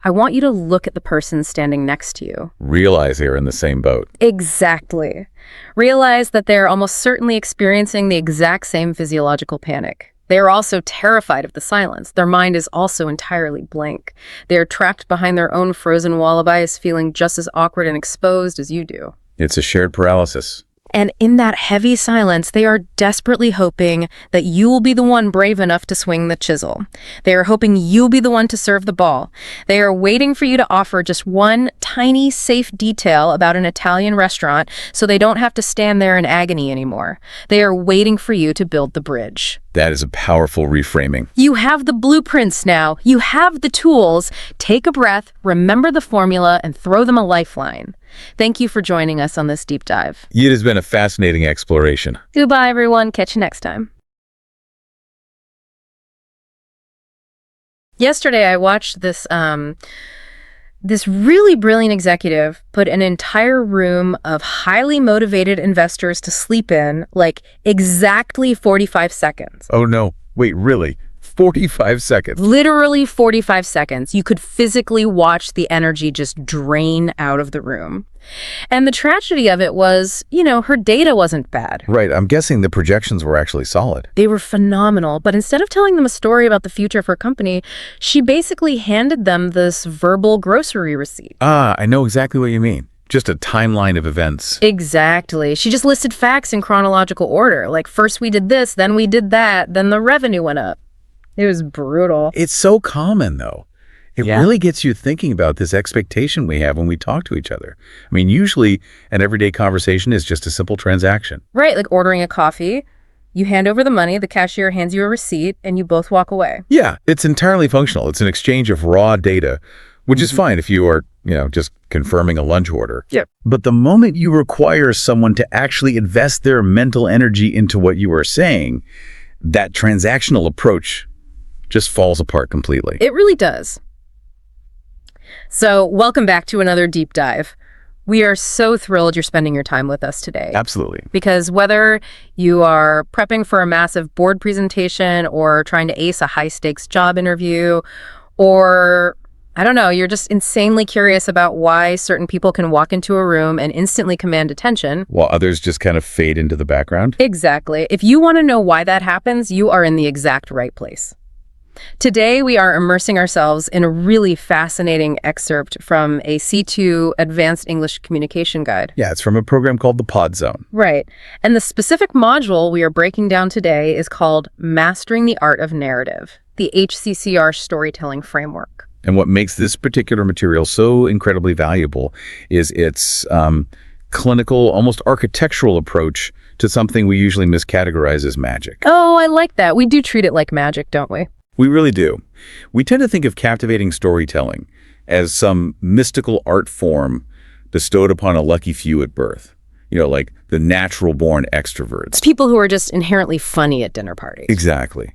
Speaker 1: I want you to look at the person standing next to you.
Speaker 2: Realize they're in the same boat.
Speaker 1: Exactly. Realize that they're almost certainly experiencing the exact same physiological panic. They are also terrified of the silence. Their mind is also entirely blank. They are trapped behind their own frozen wallabies, feeling just as awkward and exposed as you do.
Speaker 2: It's a shared paralysis.
Speaker 1: And in that heavy silence, they are desperately hoping that you will be the one brave enough to swing the chisel. They are hoping you'll be the one to serve the ball. They are waiting for you to offer just one tiny, safe detail about an Italian restaurant so they don't have to stand there in agony anymore. They are waiting for you to build the bridge.
Speaker 2: That is a powerful reframing.
Speaker 1: You have the blueprints now. You have the tools. Take a breath, remember the formula, and throw them a lifeline. Thank you for joining us on this deep dive.
Speaker 2: It has been a fascinating exploration.
Speaker 1: Goodbye, everyone. Catch you next time. Yesterday, I watched this really brilliant executive put an entire room of highly motivated investors to sleep in, like exactly 45 seconds.
Speaker 2: Oh no, wait, really? 45 seconds?
Speaker 1: Literally 45 seconds. You could physically watch the energy just drain out of the room. And the tragedy of it was, her data wasn't bad.
Speaker 2: Right, I'm guessing the projections were actually solid.
Speaker 1: They were phenomenal, but instead of telling them a story about the future of her company, she basically handed them this verbal grocery receipt.
Speaker 2: I know exactly what you mean. Just a timeline of events.
Speaker 1: Exactly. She just listed facts in chronological order. Like, first we did this, then we did that, then the revenue went up. It was brutal.
Speaker 2: It's so common, though. It really gets you thinking about this expectation we have when we talk to each other. I mean, usually an everyday conversation is just a simple transaction.
Speaker 1: Right, like ordering a coffee. You hand over the money, the cashier hands you a receipt, and you both walk away.
Speaker 2: Yeah, it's entirely functional. It's an exchange of raw data, which is fine if you are, just confirming a lunch order.
Speaker 3: Yep.
Speaker 2: But the moment you require someone to actually invest their mental energy into what you are saying, that transactional approach just falls apart completely.
Speaker 1: It really does. So, welcome back to another deep dive. We are so thrilled you're spending your time with us today.
Speaker 2: Absolutely.
Speaker 1: Because whether you are prepping for a massive board presentation or trying to ace a high-stakes job interview, or, I don't know, you're just insanely curious about why certain people can walk into a room and instantly command attention.
Speaker 2: While others just kind of fade into the background.
Speaker 1: Exactly. If you want to know why that happens, you are in the exact right place. Today, we are immersing ourselves in a really fascinating excerpt from a C2 Advanced English Communication Guide.
Speaker 2: Yeah, it's from a program called the Pod Zone.
Speaker 1: Right. And the specific module we are breaking down today is called Mastering the Art of Narrative, the HCCR Storytelling Framework.
Speaker 2: And what makes this particular material so incredibly valuable is its clinical, almost architectural approach to something we usually miscategorize as magic.
Speaker 1: Oh, I like that. We do treat it like magic, don't we?
Speaker 2: We really do. We tend to think of captivating storytelling as some mystical art form bestowed upon a lucky few at birth. Like the natural-born extroverts.
Speaker 1: People who are just inherently funny at dinner parties.
Speaker 2: Exactly.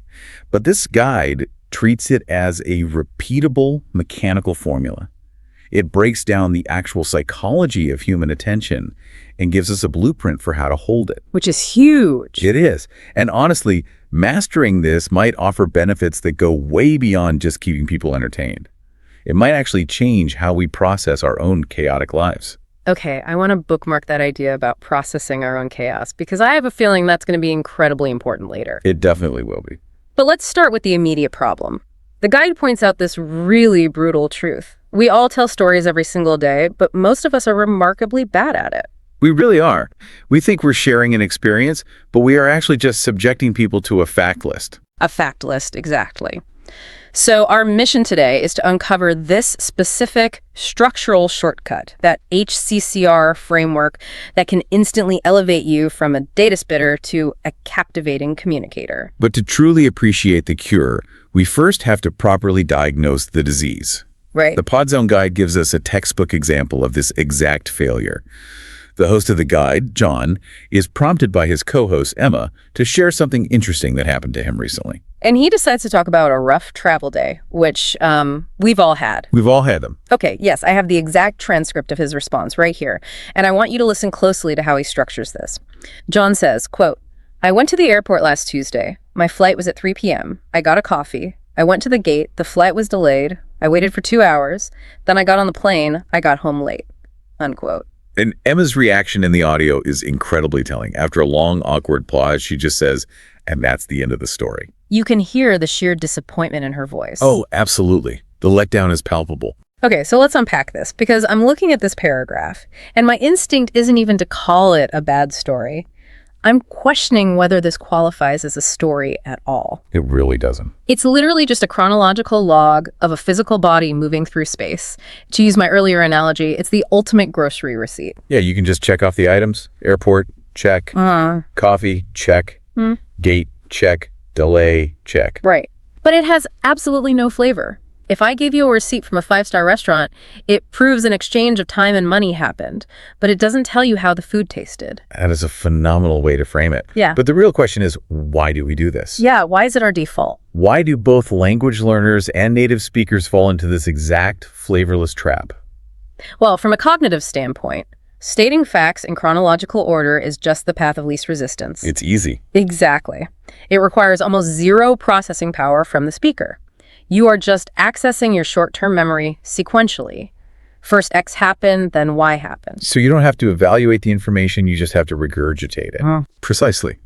Speaker 2: But this guide treats it as a repeatable mechanical formula. It breaks down the actual psychology of human attention and gives us a blueprint for how to hold it.
Speaker 1: Which is huge.
Speaker 2: It is. And honestly, mastering this might offer benefits that go way beyond just keeping people entertained. It might actually change how we process our own chaotic lives.
Speaker 1: Okay, I want to bookmark that idea about processing our own chaos, because I have a feeling that's going to be incredibly important later.
Speaker 2: It definitely will be.
Speaker 1: But let's start with the immediate problem. The guide points out this really brutal truth. We all tell stories every single day, but most of us are remarkably bad at it.
Speaker 2: We really are. We think we're sharing an experience, but we are actually just subjecting people to a fact list.
Speaker 1: A fact list, exactly. So our mission today is to uncover this specific structural shortcut, that HCCR framework that can instantly elevate you from a data spitter to a captivating communicator.
Speaker 2: But to truly appreciate the cure, we first have to properly diagnose the disease.
Speaker 1: Right.
Speaker 2: The Podzone Guide gives us a textbook example of this exact failure. The host of the guide, John, is prompted by his co-host, Emma, to share something interesting that happened to him recently.
Speaker 1: And he decides to talk about a rough travel day, which we've all had.
Speaker 2: We've all had them.
Speaker 1: Okay, yes, I have the exact transcript of his response right here, and I want you to listen closely to how he structures this. John says, quote, "I went to the airport last Tuesday. My flight was at 3 p.m. I got a coffee. I went to the gate. The flight was delayed. I waited for 2 hours. Then I got on the plane. I got home late." Unquote.
Speaker 2: And Emma's reaction in the audio is incredibly telling. After a long, awkward pause, she just says, "And that's the end of the story."
Speaker 1: You can hear the sheer disappointment in her voice.
Speaker 2: Oh, absolutely. The letdown is palpable.
Speaker 1: Okay, so let's unpack this, because I'm looking at this paragraph, and my instinct isn't even to call it a bad story. I'm questioning whether this qualifies as a story at all.
Speaker 2: It really doesn't.
Speaker 1: It's literally just a chronological log of a physical body moving through space. To use my earlier analogy, it's the ultimate grocery receipt.
Speaker 2: Yeah, you can just check off the items. Airport, check. Coffee, check. Gate, check. Delay, check.
Speaker 1: Right. But it has absolutely no flavor. If I gave you a receipt from a 5-star restaurant, it proves an exchange of time and money happened, but it doesn't tell you how the food tasted.
Speaker 2: That is a phenomenal way to frame it.
Speaker 1: Yeah.
Speaker 2: But the real question is, why do we do this?
Speaker 1: Yeah, why is it our default?
Speaker 2: Why do both language learners and native speakers fall into this exact flavorless trap?
Speaker 1: Well, from a cognitive standpoint, stating facts in chronological order is just the path of least resistance.
Speaker 2: It's easy.
Speaker 1: Exactly. It requires almost zero processing power from the speaker. You are just accessing your short-term memory sequentially. First X happened, then Y happened.
Speaker 2: So you don't have to evaluate the information, you just have to regurgitate it. Precisely.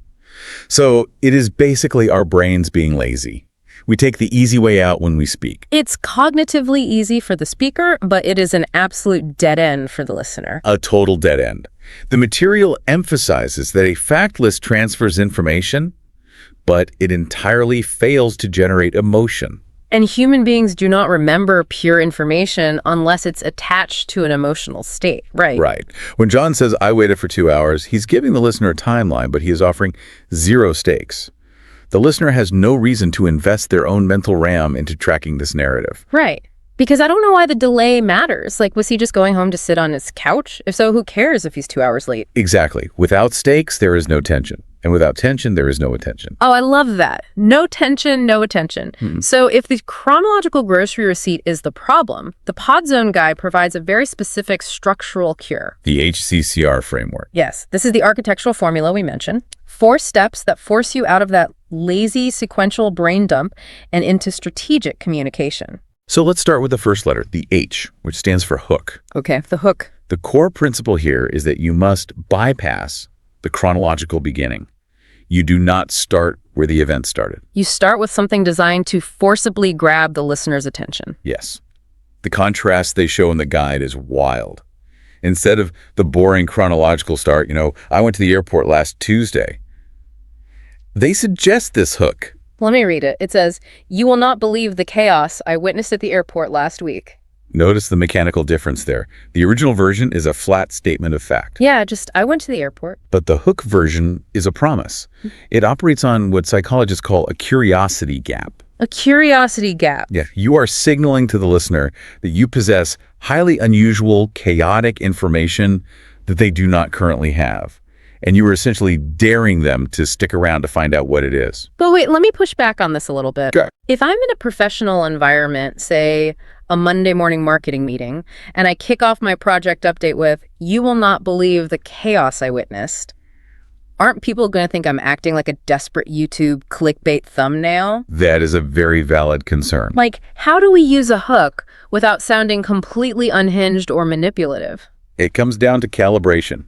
Speaker 2: So it is basically our brains being lazy. We take the easy way out when we speak.
Speaker 1: It's cognitively easy for the speaker, but it is an absolute dead end for the listener.
Speaker 2: A total dead end. The material emphasizes that a fact list transfers information, but it entirely fails to generate emotion.
Speaker 1: And human beings do not remember pure information unless it's attached to an emotional state, right?
Speaker 2: Right. When John says, "I waited for 2 hours," he's giving the listener a timeline, but he is offering zero stakes. The listener has no reason to invest their own mental RAM into tracking this narrative.
Speaker 1: Right. Because I don't know why the delay matters. Like, was he just going home to sit on his couch? If so, who cares if he's 2 hours late?
Speaker 2: Exactly. Without stakes, there is no tension. And without tension, there is no attention.
Speaker 1: Oh, I love that. No tension, no attention. So if the chronological grocery receipt is the problem, the Podzone Guide provides a very specific structural cure.
Speaker 2: The HCCR framework.
Speaker 1: Yes, this is the architectural formula we mentioned. 4 steps that force you out of that lazy sequential brain dump and into strategic communication.
Speaker 2: So let's start with the first letter, the H, which stands for hook.
Speaker 1: Okay, the hook.
Speaker 2: The core principle here is that you must bypass the chronological beginning. You do not start where the event started.
Speaker 1: You start with something designed to forcibly grab the listener's attention.
Speaker 2: Yes. The contrast they show in the guide is wild. Instead of the boring chronological start, I went to the airport last Tuesday, they suggest this hook.
Speaker 1: Let me read it. It says, "You will not believe the chaos I witnessed at the airport last week."
Speaker 2: Notice the mechanical difference there. The original version is a flat statement of fact.
Speaker 1: Yeah, just I went to the airport.
Speaker 2: But the hook version is a promise. It operates on what psychologists call a curiosity gap.
Speaker 1: A curiosity gap.
Speaker 2: Yeah, you are signaling to the listener that you possess highly unusual, chaotic information that they do not currently have. And you are essentially daring them to stick around to find out what it is.
Speaker 1: But wait, let me push back on this a little bit.
Speaker 2: Okay.
Speaker 1: If I'm in a professional environment, say a Monday morning marketing meeting, and I kick off my project update with, "You will not believe the chaos I witnessed," aren't people going to think I'm acting like a desperate YouTube clickbait thumbnail?
Speaker 2: That is a very valid concern.
Speaker 1: Like, how do we use a hook without sounding completely unhinged or manipulative?
Speaker 2: It comes down to calibration.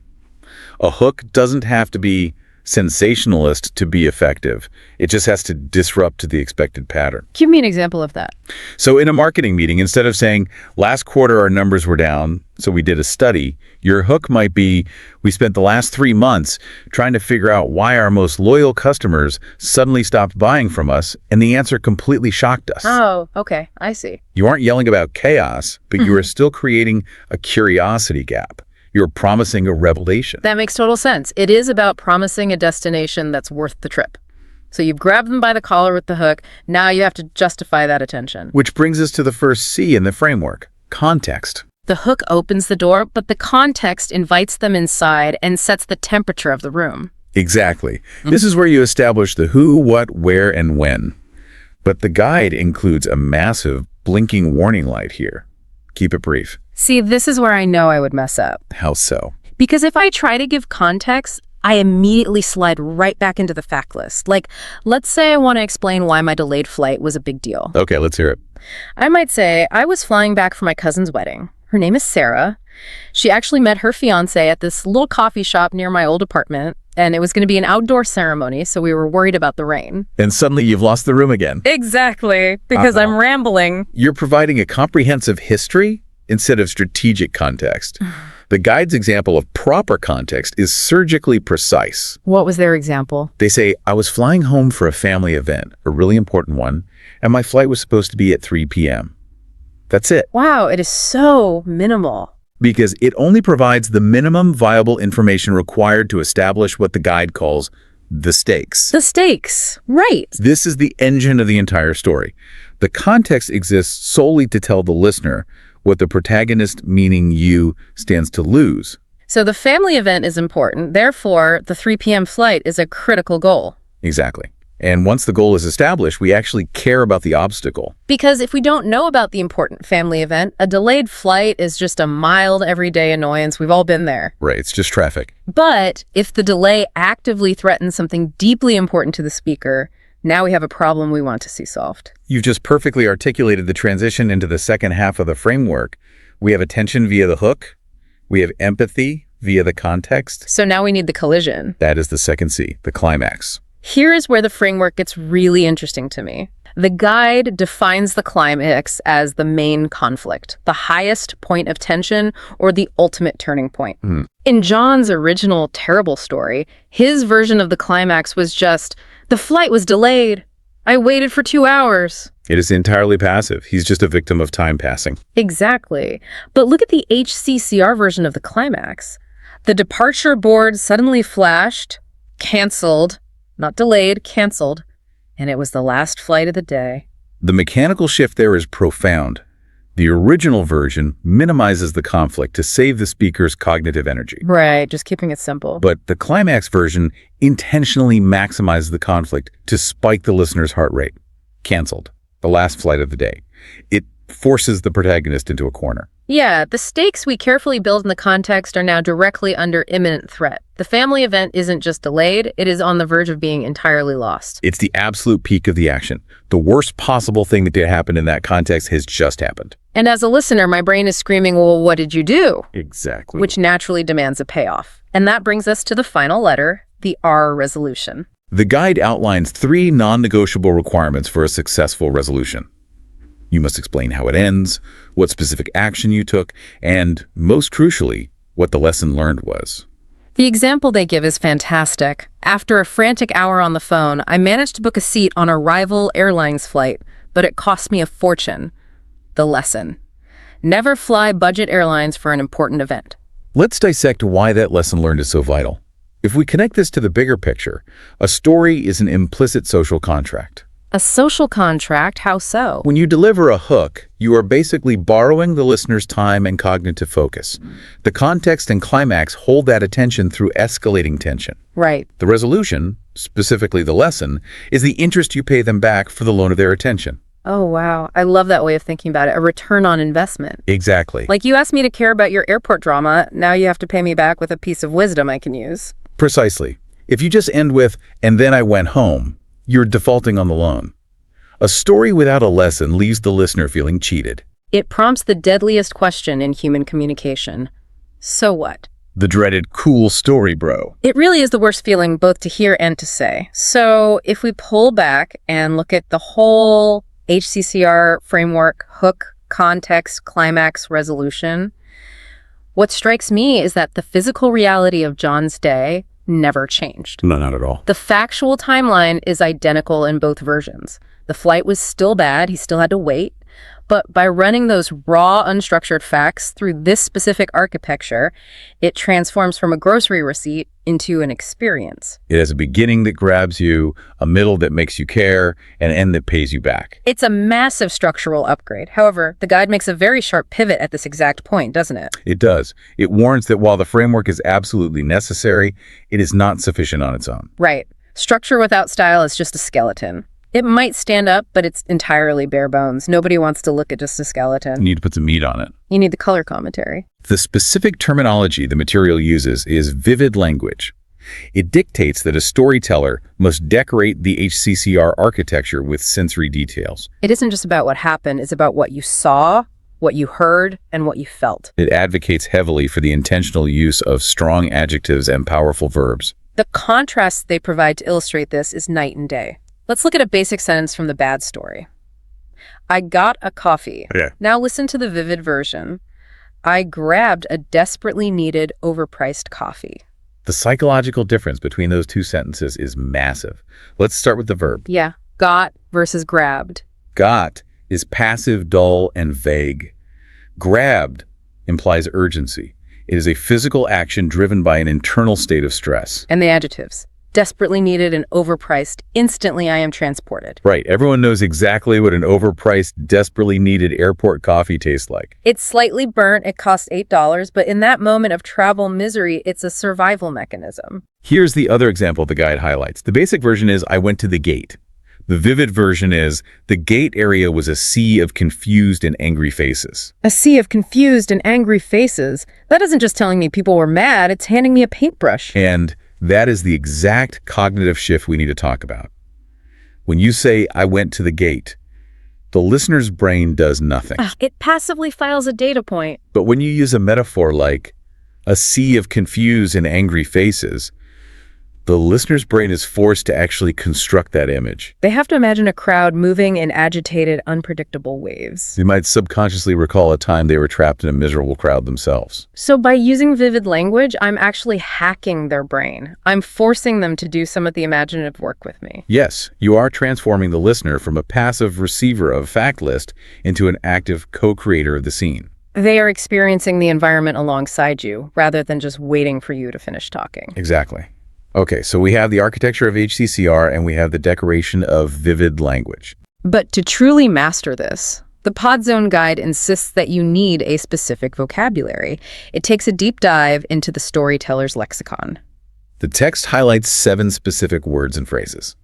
Speaker 2: A hook doesn't have to be sensationalist to be effective. It just has to disrupt the expected pattern.
Speaker 1: Give me an example of that.
Speaker 2: So in a marketing meeting, instead of saying, last quarter our numbers were down, so we did a study, your hook might be, we spent the last 3 months trying to figure out why our most loyal customers suddenly stopped buying from us, and the answer completely shocked us.
Speaker 1: Oh, okay. I see.
Speaker 2: You aren't yelling about chaos, but you are still creating a curiosity gap. You're promising a revelation.
Speaker 1: That makes total sense. It is about promising a destination that's worth the trip. So you've grabbed them by the collar with the hook. Now you have to justify that attention.
Speaker 2: Which brings us to the first C in the framework, context.
Speaker 1: The hook opens the door, but the context invites them inside and sets the temperature of the room.
Speaker 2: Exactly. This is where you establish the who, what, where, and when. But the guide includes a massive blinking warning light here. Keep it brief.
Speaker 1: See, this is where I know I would mess up.
Speaker 2: How so?
Speaker 1: Because if I try to give context, I immediately slide right back into the fact list. Like, let's say I want to explain why my delayed flight was a big deal.
Speaker 2: Okay, let's hear it.
Speaker 1: I might say, I was flying back from my cousin's wedding. Her name is Sarah. She actually met her fiance at this little coffee shop near my old apartment, and it was going to be an outdoor ceremony, so we were worried about the rain.
Speaker 2: And suddenly you've lost the room again.
Speaker 1: Exactly, because I'm rambling.
Speaker 2: You're providing a comprehensive history instead of strategic context. The guide's example of proper context is surgically precise.
Speaker 1: What was their example?
Speaker 2: They say, I was flying home for a family event, a really important one, and my flight was supposed to be at 3 p.m. That's it.
Speaker 1: Wow, it is so minimal.
Speaker 2: Because it only provides the minimum viable information required to establish what the guide calls the stakes.
Speaker 1: The stakes, right.
Speaker 2: This is the engine of the entire story. The context exists solely to tell the listener what the protagonist, meaning you, stands to lose.
Speaker 1: So the family event is important. Therefore, the 3 p.m. flight is a critical goal.
Speaker 2: Exactly. And once the goal is established, we actually care about the obstacle.
Speaker 1: Because if we don't know about the important family event, a delayed flight is just a mild everyday annoyance. We've all been there.
Speaker 2: Right, it's just traffic.
Speaker 1: But if the delay actively threatens something deeply important to the speaker, now we have a problem we want to see solved.
Speaker 2: You've just perfectly articulated the transition into the second half of the framework. We have attention via the hook. We have empathy via the context.
Speaker 1: So now we need the collision.
Speaker 2: That is the second C, the climax.
Speaker 1: Here is where the framework gets really interesting to me. The guide defines the climax as the main conflict, the highest point of tension, or the ultimate turning point. In John's original terrible story, his version of the climax was just, the flight was delayed. I waited for 2 hours.
Speaker 2: It is entirely passive. He's just a victim of time passing.
Speaker 1: Exactly. But look at the HCCR version of the climax. The departure board suddenly flashed, canceled, not delayed, canceled, and it was the last flight of the day.
Speaker 2: The mechanical shift there is profound. The original version minimizes the conflict to save the speaker's cognitive energy.
Speaker 1: Right, just keeping it simple.
Speaker 2: But the climax version intentionally maximizes the conflict to spike the listener's heart rate. Canceled. The last flight of the day. It forces the protagonist into a corner.
Speaker 1: Yeah, the stakes we carefully build in the context are now directly under imminent threat. The family event isn't just delayed, it is on the verge of being entirely lost.
Speaker 2: It's the absolute peak of the action. The worst possible thing that did happen in that context has just happened.
Speaker 1: And as a listener, my brain is screaming, well, what did you do?
Speaker 2: Exactly.
Speaker 1: Which naturally demands a payoff. And that brings us to the final letter, the R resolution.
Speaker 2: The guide outlines 3 non-negotiable requirements for a successful resolution. You must explain how it ends, what specific action you took, and, most crucially, what the lesson learned was.
Speaker 1: The example they give is fantastic. After a frantic hour on the phone, I managed to book a seat on a rival airlines flight, but it cost me a fortune. The lesson. Never fly budget airlines for an important event.
Speaker 2: Let's dissect why that lesson learned is so vital. If we connect this to the bigger picture, a story is an implicit social contract.
Speaker 1: A social contract? How so?
Speaker 2: When you deliver a hook, you are basically borrowing the listener's time and cognitive focus. The context and climax hold that attention through escalating tension.
Speaker 1: Right.
Speaker 2: The resolution, specifically the lesson, is the interest you pay them back for the loan of their attention.
Speaker 1: Oh, wow. I love that way of thinking about it. A return on investment.
Speaker 2: Exactly.
Speaker 1: Like you asked me to care about your airport drama, now you have to pay me back with a piece of wisdom I can use.
Speaker 2: Precisely. If you just end with, "and then I went home," you're defaulting on the loan. A story without a lesson leaves the listener feeling cheated.
Speaker 1: It prompts the deadliest question in human communication. So what?
Speaker 2: The dreaded cool story, bro.
Speaker 1: It really is the worst feeling both to hear and to say. So if we pull back and look at the whole HCCR framework, hook, context, climax, resolution, what strikes me is that the physical reality of John's day never changed.
Speaker 2: No, not at all.
Speaker 1: The factual timeline is identical in both versions. The flight was still bad, he still had to wait, but by running those raw, unstructured facts through this specific architecture, it transforms from a grocery receipt into an experience.
Speaker 2: It has a beginning that grabs you, a middle that makes you care, and an end that pays you back.
Speaker 1: It's a massive structural upgrade. However, the guide makes a very sharp pivot at this exact point, doesn't it?
Speaker 2: It does. It warns that while the framework is absolutely necessary, it is not sufficient on its own.
Speaker 1: Right. Structure without style is just a skeleton. It might stand up, but it's entirely bare bones. Nobody wants to look at just a skeleton.
Speaker 2: You need to put some meat on it.
Speaker 1: You need the color commentary.
Speaker 2: The specific terminology the material uses is vivid language. It dictates that a storyteller must decorate the HCCR architecture with sensory details.
Speaker 1: It isn't just about what happened, it's about what you saw, what you heard, and what you felt.
Speaker 2: It advocates heavily for the intentional use of strong adjectives and powerful verbs.
Speaker 1: The contrast they provide to illustrate this is night and day. Let's look at a basic sentence from the bad story. I got a coffee.
Speaker 2: Yeah.
Speaker 1: Now listen to the vivid version. I grabbed a desperately needed, overpriced coffee.
Speaker 2: The psychological difference between those two sentences is massive. Let's start with the verb.
Speaker 1: Yeah, got versus grabbed.
Speaker 2: Got is passive, dull, and vague. Grabbed implies urgency. It is a physical action driven by an internal state of stress.
Speaker 1: And the adjectives. Desperately needed and overpriced. Instantly I am transported.
Speaker 2: Right. Everyone knows exactly what an overpriced, desperately needed airport coffee tastes like.
Speaker 1: It's slightly burnt. It costs $8, but in that moment of travel misery, it's a survival mechanism.
Speaker 2: Here's the other example the guide highlights. The basic version is, I went to the gate. The vivid version is, the gate area was a sea of confused and angry faces.
Speaker 1: A sea of confused and angry faces. That isn't just telling me people were mad, it's handing me a paintbrush.
Speaker 2: And that is the exact cognitive shift we need to talk about. When you say, I went to the gate, the listener's brain does nothing.
Speaker 1: It passively files a data point.
Speaker 2: But when you use a metaphor like a sea of confused and angry faces, the listener's brain is forced to actually construct that image.
Speaker 1: They have to imagine a crowd moving in agitated, unpredictable waves.
Speaker 2: They might subconsciously recall a time they were trapped in a miserable crowd themselves.
Speaker 1: So by using vivid language, I'm actually hacking their brain. I'm forcing them to do some of the imaginative work with me.
Speaker 2: Yes, you are transforming the listener from a passive receiver of fact list into an active co-creator of the scene.
Speaker 1: They are experiencing the environment alongside you, rather than just waiting for you to finish talking.
Speaker 2: Exactly. Okay, so we have the architecture of HCCR and we have the decoration of vivid language.
Speaker 1: But to truly master this, the Podzone Guide insists that you need a specific vocabulary. It takes a deep dive into the storyteller's lexicon.
Speaker 2: The text highlights 7 specific words and phrases.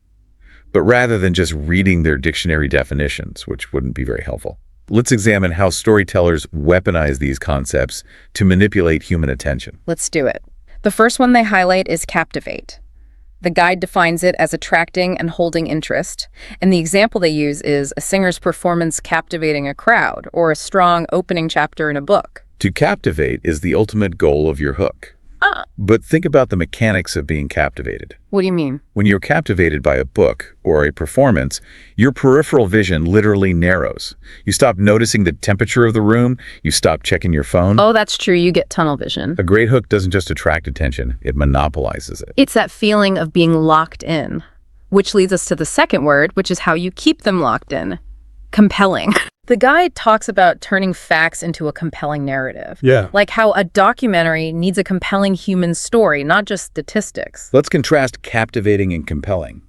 Speaker 2: But rather than just reading their dictionary definitions, which wouldn't be very helpful, let's examine how storytellers weaponize these concepts to manipulate human attention.
Speaker 1: Let's do it. The first one they highlight is captivate. The guide defines it as attracting and holding interest, and the example they use is a singer's performance captivating a crowd, or a strong opening chapter in a book.
Speaker 2: To captivate is the ultimate goal of your hook. But think about the mechanics of being captivated.
Speaker 1: What do you mean?
Speaker 2: When you're captivated by a book or a performance, your peripheral vision literally narrows. You stop noticing the temperature of the room. You stop checking your phone.
Speaker 1: Oh, that's true. You get tunnel vision.
Speaker 2: A great hook doesn't just attract attention, it monopolizes it.
Speaker 1: It's that feeling of being locked in, which leads us to the second word, which is how you keep them locked in. Compelling. The guide talks about turning facts into a compelling narrative.
Speaker 4: Yeah.
Speaker 1: Like how a documentary needs a compelling human story, not just statistics.
Speaker 2: Let's contrast captivating and compelling.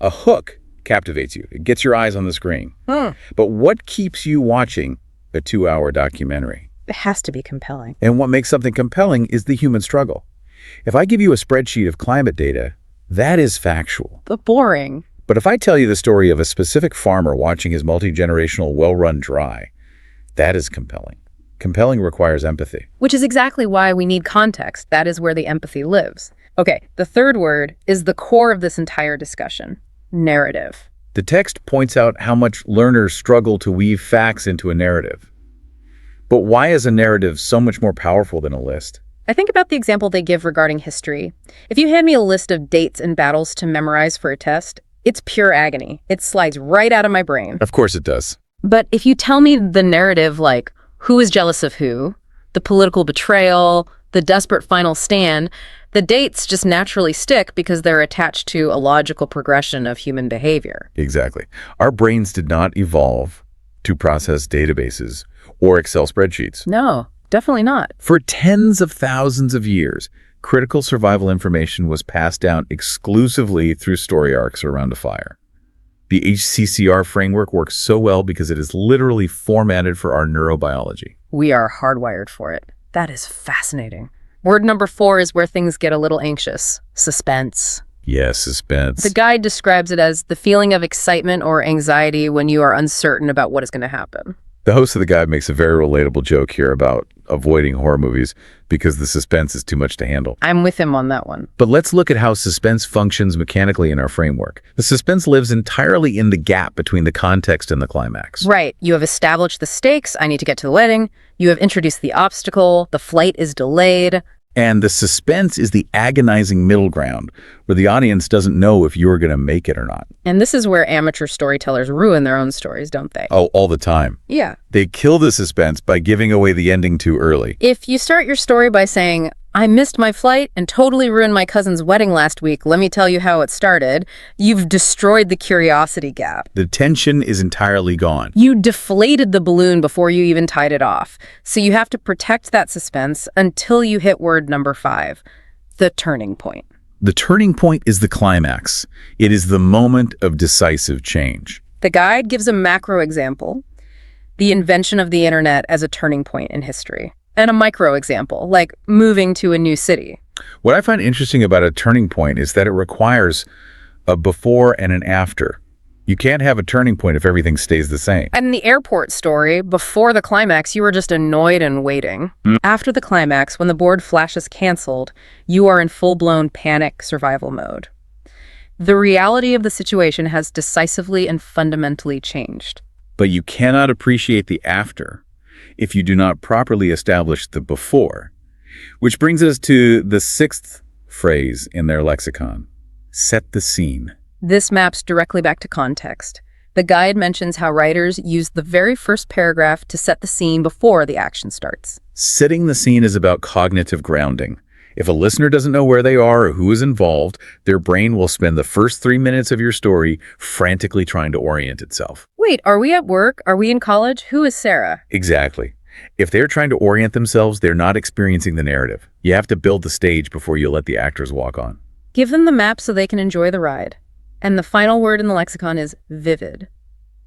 Speaker 2: A hook captivates you. It gets your eyes on the screen. But what keeps you watching a 2-hour documentary?
Speaker 1: It has to be compelling.
Speaker 2: And what makes something compelling is the human struggle. If I give you a spreadsheet of climate data, that is factual.
Speaker 1: But boring.
Speaker 2: But if I tell you the story of a specific farmer watching his multi-generational well run dry, that is compelling. Compelling requires empathy.
Speaker 1: Which is exactly why we need context. That is where the empathy lives. Okay, the third word is the core of this entire discussion. Narrative.
Speaker 2: The text points out how much learners struggle to weave facts into a narrative. But why is a narrative so much more powerful than a list?
Speaker 1: I think about the example they give regarding history. If you hand me a list of dates and battles to memorize for a test, it's pure agony. It slides right out of my brain.
Speaker 2: Of course it does.
Speaker 1: But if you tell me the narrative, like who is jealous of who, the political betrayal, the desperate final stand, the dates just naturally stick because they're attached to a logical progression of human behavior.
Speaker 2: Exactly. Our brains did not evolve to process databases or Excel spreadsheets.
Speaker 1: No, definitely not.
Speaker 2: For tens of thousands of years, critical survival information was passed down exclusively through story arcs around a fire. The HCCR framework works so well because it is literally formatted for our neurobiology.
Speaker 1: We are hardwired for it. That is fascinating. Word number 4 is where things get a little anxious. Suspense.
Speaker 2: Yes, suspense.
Speaker 1: The guide describes it as the feeling of excitement or anxiety when you are uncertain about what is going to happen.
Speaker 2: The host of the guide makes a very relatable joke here about avoiding horror movies because the suspense is too much to handle.
Speaker 1: I'm with him on that one.
Speaker 2: But let's look at how suspense functions mechanically in our framework. The suspense lives entirely in the gap between the context and the climax.
Speaker 1: Right. You have established the stakes. I need to get to the wedding. You have introduced the obstacle. The flight is delayed.
Speaker 2: And the suspense is the agonizing middle ground where the audience doesn't know if you're going to make it or not.
Speaker 1: And this is where amateur storytellers ruin their own stories, don't they?
Speaker 2: Oh, all the time.
Speaker 1: Yeah.
Speaker 2: They kill the suspense by giving away the ending too early.
Speaker 1: If you start your story by saying, I missed my flight and totally ruined my cousin's wedding last week, let me tell you how it started, you've destroyed the curiosity gap.
Speaker 2: The tension is entirely gone.
Speaker 1: You deflated the balloon before you even tied it off. So you have to protect that suspense until you hit word number 5, the turning point.
Speaker 2: The turning point is the climax. It is the moment of decisive change.
Speaker 1: The guide gives a macro example, the invention of the internet as a turning point in history, and a micro example, like moving to a new city.
Speaker 2: What I find interesting about a turning point is that it requires a before and an after. You can't have a turning point if everything stays the same.
Speaker 1: And in the airport story, before the climax, you were just annoyed and waiting. After the climax, when the board flashes canceled, you are in full-blown panic survival mode. The reality of the situation has decisively and fundamentally changed.
Speaker 2: But you cannot appreciate the after if you do not properly establish the before. Which brings us to the 6th phrase in their lexicon, set the scene.
Speaker 1: This maps directly back to context. The guide mentions how writers use the very first paragraph to set the scene before the action starts.
Speaker 2: Setting the scene is about cognitive grounding. If a listener doesn't know where they are or who is involved, their brain will spend the first 3 minutes of your story frantically trying to orient itself.
Speaker 1: Wait, are we at work? Are we in college? Who is Sarah?
Speaker 2: Exactly. If they're trying to orient themselves, they're not experiencing the narrative. You have to build the stage before you let the actors walk on.
Speaker 1: Give them the map so they can enjoy the ride. And the final word in the lexicon is vivid.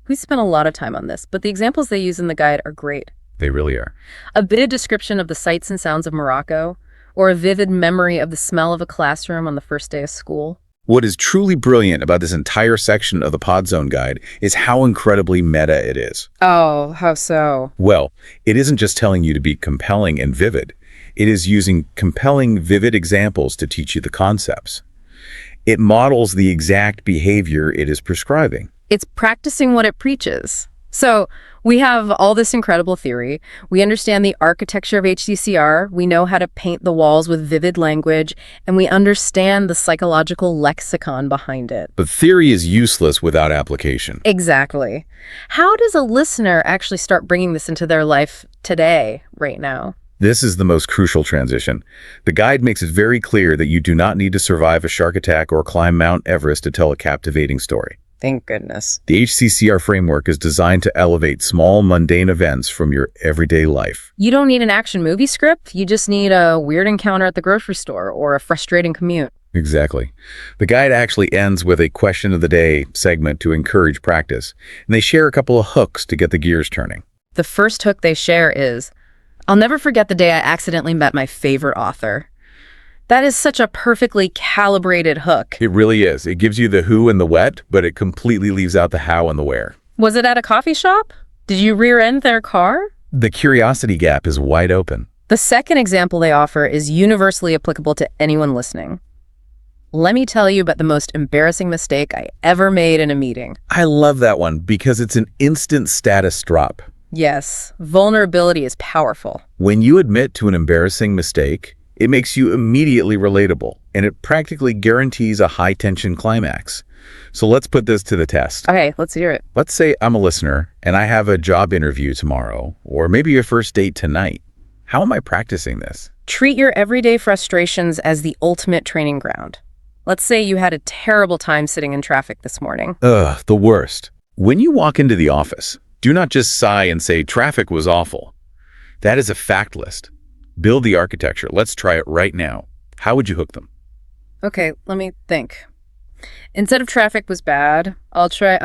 Speaker 1: We spent a lot of time on this, but the examples they use in the guide are great.
Speaker 2: They really are.
Speaker 1: A vivid description of the sights and sounds of Morocco, or a vivid memory of the smell of a classroom on the first day of school.
Speaker 2: What is truly brilliant about this entire section of the Podzone Guide is how incredibly meta it is.
Speaker 1: Oh, how so?
Speaker 2: Well, it isn't just telling you to be compelling and vivid. It is using compelling, vivid examples to teach you the concepts. It models the exact behavior it is prescribing.
Speaker 1: It's practicing what it preaches. So we have all this incredible theory. We understand the architecture of HCCR. We know how to paint the walls with vivid language, and we understand the psychological lexicon behind it.
Speaker 2: But theory is useless without application.
Speaker 1: Exactly. How does a listener actually start bringing this into their life today, right now?
Speaker 2: This is the most crucial transition. The guide makes it very clear that you do not need to survive a shark attack or climb Mount Everest to tell a captivating story.
Speaker 1: Thank goodness.
Speaker 2: The HCCR framework is designed to elevate small, mundane events from your everyday life.
Speaker 1: You don't need an action movie script. You just need a weird encounter at the grocery store or a frustrating commute.
Speaker 2: Exactly. The guide actually ends with a question of the day segment to encourage practice, and they share a couple of hooks to get the gears turning.
Speaker 1: The first hook they share is, "I'll never forget the day I accidentally met my favorite author." That is such a perfectly calibrated hook.
Speaker 2: It really is. It gives you the who and the what, but it completely leaves out the how and the where.
Speaker 1: Was it at a coffee shop? Did you rear-end their car?
Speaker 2: The curiosity gap is wide open.
Speaker 1: The second example they offer is universally applicable to anyone listening. "Let me tell you about the most embarrassing mistake I ever made in a meeting."
Speaker 2: I love that one because it's an instant status drop.
Speaker 1: Yes, vulnerability is powerful.
Speaker 2: When you admit to an embarrassing mistake, it makes you immediately relatable, and it practically guarantees a high-tension climax. So let's put this to the test.
Speaker 1: Okay, let's hear it.
Speaker 2: Let's say I'm a listener, and I have a job interview tomorrow, or maybe a first date tonight. How am I practicing this?
Speaker 1: Treat your everyday frustrations as the ultimate training ground. Let's say you had a terrible time sitting in traffic this morning.
Speaker 2: Ugh, the worst. When you walk into the office, do not just sigh and say traffic was awful. That is a fact list. Build the architecture. Let's try it right now. How would you hook them?
Speaker 1: Okay, let me think. Instead of traffic was bad, I'll try,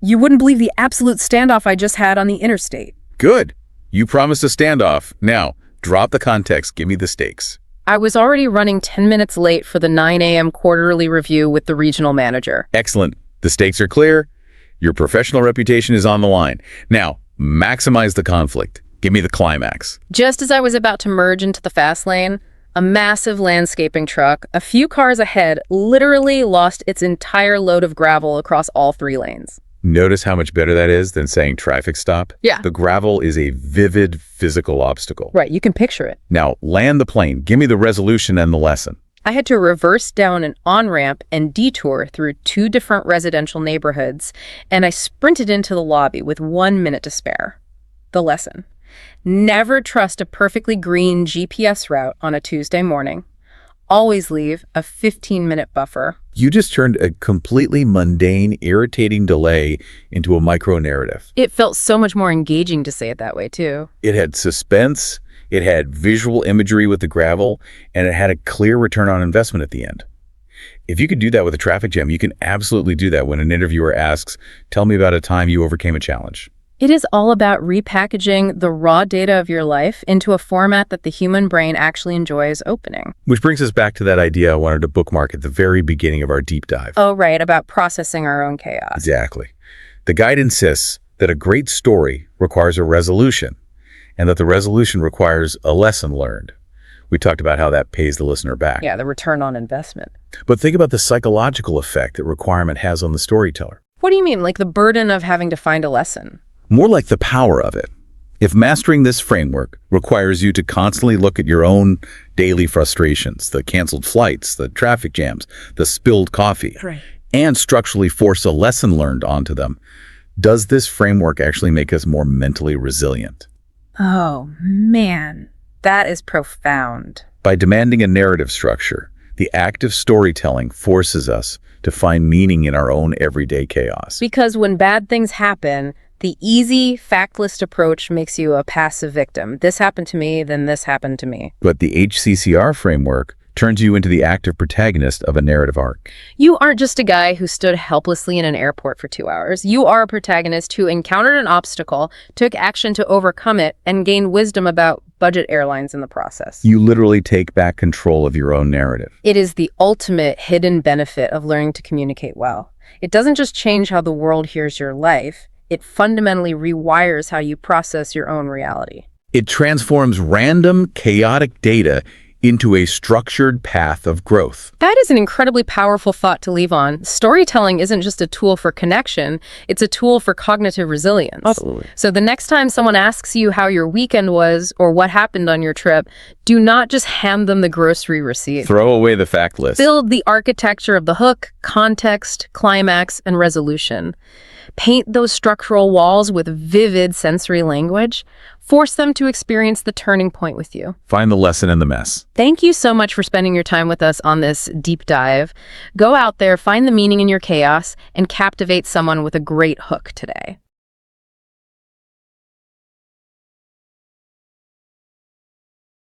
Speaker 1: you wouldn't believe the absolute standoff I just had on the interstate.
Speaker 2: Good. You promised a standoff. Now, drop the context. Give me the stakes.
Speaker 1: I was already running 10 minutes late for the 9 a.m. quarterly review with the regional manager.
Speaker 2: Excellent. The stakes are clear. Your professional reputation is on the line. Now, maximize the conflict. Give me the climax.
Speaker 1: Just as I was about to merge into the fast lane, a massive landscaping truck, a few cars ahead, literally lost its entire load of gravel across all 3 lanes.
Speaker 2: Notice how much better that is than saying traffic stop?
Speaker 1: Yeah.
Speaker 2: The gravel is a vivid physical obstacle.
Speaker 1: Right, you can picture it.
Speaker 2: Now, land the plane. Give me the resolution and the lesson.
Speaker 1: I had to reverse down an on-ramp and detour through 2 different residential neighborhoods, and I sprinted into the lobby with 1 minute to spare. The lesson: never trust a perfectly green GPS route on a Tuesday morning. Always leave a 15-minute buffer.
Speaker 2: You just turned a completely mundane, irritating delay into a micro-narrative.
Speaker 1: It felt so much more engaging to say it that way, too.
Speaker 2: It had suspense, it had visual imagery with the gravel, and it had a clear return on investment at the end. If you could do that with a traffic jam, you can absolutely do that when an interviewer asks, "Tell me about a time you overcame a challenge."
Speaker 1: It is all about repackaging the raw data of your life into a format that the human brain actually enjoys opening.
Speaker 2: Which brings us back to that idea I wanted to bookmark at the very beginning of our deep dive.
Speaker 1: Oh, right, about processing our own chaos.
Speaker 2: Exactly. The guide insists that a great story requires a resolution, and that the resolution requires a lesson learned. We talked about how that pays the listener back.
Speaker 1: Yeah, the return on investment.
Speaker 2: But think about the psychological effect that requirement has on the storyteller.
Speaker 1: What do you mean, like the burden of having to find a lesson?
Speaker 2: More like the power of it. If mastering this framework requires you to constantly look at your own daily frustrations, the canceled flights, the traffic jams, the spilled coffee,
Speaker 1: Right.
Speaker 2: and structurally force a lesson learned onto them, does this framework actually make us more mentally resilient?
Speaker 1: Oh, man. That is profound.
Speaker 2: By demanding a narrative structure, the act of storytelling forces us to find meaning in our own everyday chaos.
Speaker 1: Because when bad things happen, the easy, fact-list approach makes you a passive victim. This happened to me, then this happened to me.
Speaker 2: But the HCCR framework turns you into the active protagonist of a narrative arc.
Speaker 1: You aren't just a guy who stood helplessly in an airport for 2 hours. You are a protagonist who encountered an obstacle, took action to overcome it, and gained wisdom about budget airlines in the process.
Speaker 2: You literally take back control of your own narrative.
Speaker 1: It is the ultimate hidden benefit of learning to communicate well. It doesn't just change how the world hears your life, it fundamentally rewires how you process your own reality.
Speaker 2: It transforms random, chaotic data into a structured path of growth.
Speaker 1: That is an incredibly powerful thought to leave on. Storytelling isn't just a tool for connection, it's a tool for cognitive resilience.
Speaker 2: Absolutely.
Speaker 1: So the next time someone asks you how your weekend was or what happened on your trip, do not just hand them the grocery receipt.
Speaker 2: Throw away the fact list.
Speaker 1: Build the architecture of the hook, context, climax, and resolution. Paint those structural walls with vivid sensory language. Force them to experience the turning point with you.
Speaker 2: Find the lesson in the mess.
Speaker 1: Thank you so much for spending your time with us on this deep dive. Go out there, find the meaning in your chaos, and captivate someone with a great hook today.